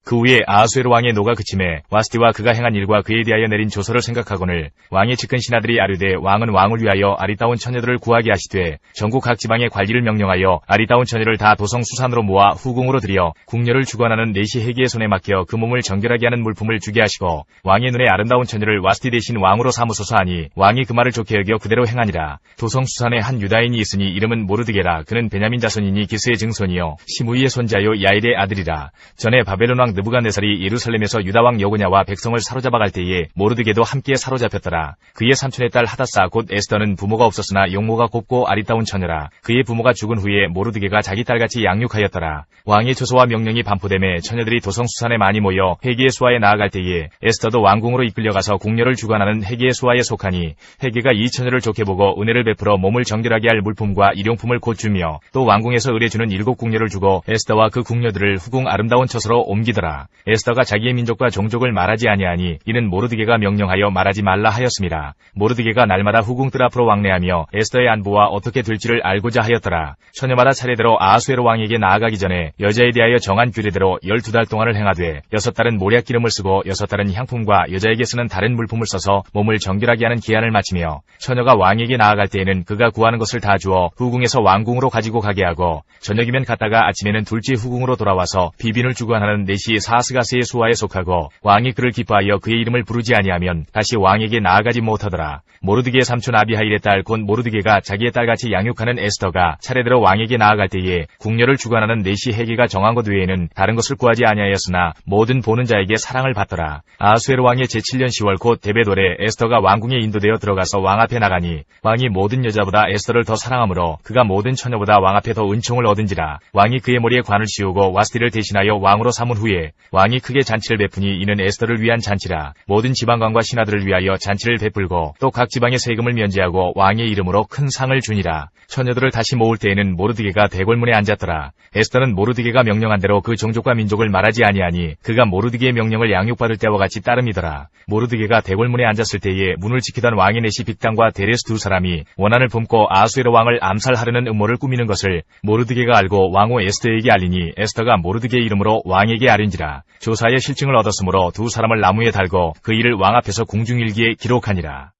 그 후에 아하수에로 왕의 노가 그침에 와스디와 그가 행한 일과 그에 대하여 내린 조서를 생각하거늘 왕의 측근 신하들이 아뢰되 왕은 왕을 위하여 아리따운 처녀들을 구하게 하시되 전국 각 지방의 관리를 명령하여 아리따운 처녀를 다 도성 수산으로 모아 후궁으로 들여 궁녀를 주관하는 내시 해기의 손에 맡겨 그 몸을 정결하게 하는 물품을 주게 하시고 왕의 눈에 아름다운 처녀를 와스디 대신 왕으로 삼으소서 하니 왕이 그 말을 좋게 여겨 그대로 행하니라. 도성 수산에 한 유다인이 있으니 이름은 모르드게라. 그는 베냐민 자손이니 기스의 증손이요 시므이의 손자요 야일의 아들이라. 전에 바벨론 왕 느부갓네살이 예루살렘에서 유다왕 여고냐와 백성을 사로잡아 갈 때에 모르드게도 함께 사로잡혔더라. 그의 삼촌의 딸 하다사 곧 에스더는 부모가 없었으나 용모가 곱고 아리따운 처녀라. 그의 부모가 죽은 후에 모르드게가 자기 딸같이 양육하였더라. 왕의 조서와 명령이 반포되매 처녀들이 도성수산에 많이 모여 헤게의 수하에 나아갈 때에 에스더도 왕궁으로 이끌려가서 궁녀를 주관하는 헤게의 수하에 속하니 헤게가 이 처녀를 좋게 보고 은혜를 베풀어 몸을 정결하게 할 물품과 일용품을 곧 주며 또 왕궁에서 의뢰주는 7궁녀를 주고 에스더와 그 궁녀들을 후궁 아름다운 처소로 옮기더라. 에스더가 자기의 민족과 종족을 말하지 아니하니 이는 모르드게가 명령하여 말하지 말라 하였음이라. 모르드게가 날마다 후궁들 앞으로 왕래하며 에스더의 안부와 어떻게 될지를 알고자 하였더라. 처녀마다 차례대로 아하수에로 왕에게 나아가기 전에 여자에 대하여 정한 규례대로 12달 동안을 행하되 6달은 모략 기름을 쓰고 6달은 향품과 여자에게 쓰는 다른 물품을 써서 몸을 정결하게 하는 기한을 마치며 처녀가 왕에게 나아갈 때에는 그가 구하는 것을 다 주어 후궁에서 왕궁으로 가지고 가게 하고 저녁이면 갔다가 아침에는 둘째 후궁으로 돌아와서 비빈을 주관하는 내시 다시 사스가스의 수하에 속하고 왕이 그를 기뻐하여 그의 이름을 부르지 아니하면 다시 왕에게 나아가지 못하더라. 모르드게의 삼촌 아비하일의 딸 곧 모르드게가 자기의 딸같이 양육하는 에스더가 차례대로 왕에게 나아갈 때에 궁녀를 주관하는 네시 헤게가 정한 것 외에는 다른 것을 구하지 아니하였으나 모든 보는 자에게 사랑을 받더라. 아하수에로 왕의 제7년 10월 곧 데베돌에 에스더가 왕궁에 인도되어 들어가서 왕 앞에 나가니 왕이 모든 여자보다 에스더를 더 사랑하므로 그가 모든 처녀보다 왕 앞에 더 은총을 얻은지라. 왕이 그의 머리에 관을 씌우고 와스티를 대신하여 왕으로 삼은 후에 왕이 크게 잔치를 베푸니 이는 에스더를 위한 잔치라. 모든 지방관과 신하들을 위하여 잔치를 베풀고 또 각 지방의 세금을 면제하고 왕의 이름으로 큰 상을 주니라. 처녀들을 다시 모을 때에는 모르드게가 대궐문에 앉았더라. 에스더는 모르드게가 명령한 대로 그 종족과 민족을 말하지 아니하니 그가 모르드게의 명령을 양육받을 때와 같이 따름이더라. 모르드게가 대궐문에 앉았을 때에 문을 지키던 왕의 내시 빅단과 데레스 두 사람이 원한을 품고 아하수에로 왕을 암살하려는 음모를 꾸미는 것을 모르드게가 알고 왕후 에스더에게 알리니 에스더가 모르드게의 이름으로 왕에게 아른지라. 조사의 실증을 얻었으므로 두 사람을 나무에 달고 그 일을 왕 앞에서 궁중일기에 기록하니라.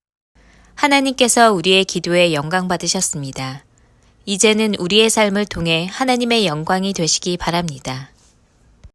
하나님께서 우리의 기도에 영광 받으셨습니다. 이제는 우리의 삶을 통해 하나님의 영광이 되시기 바랍니다.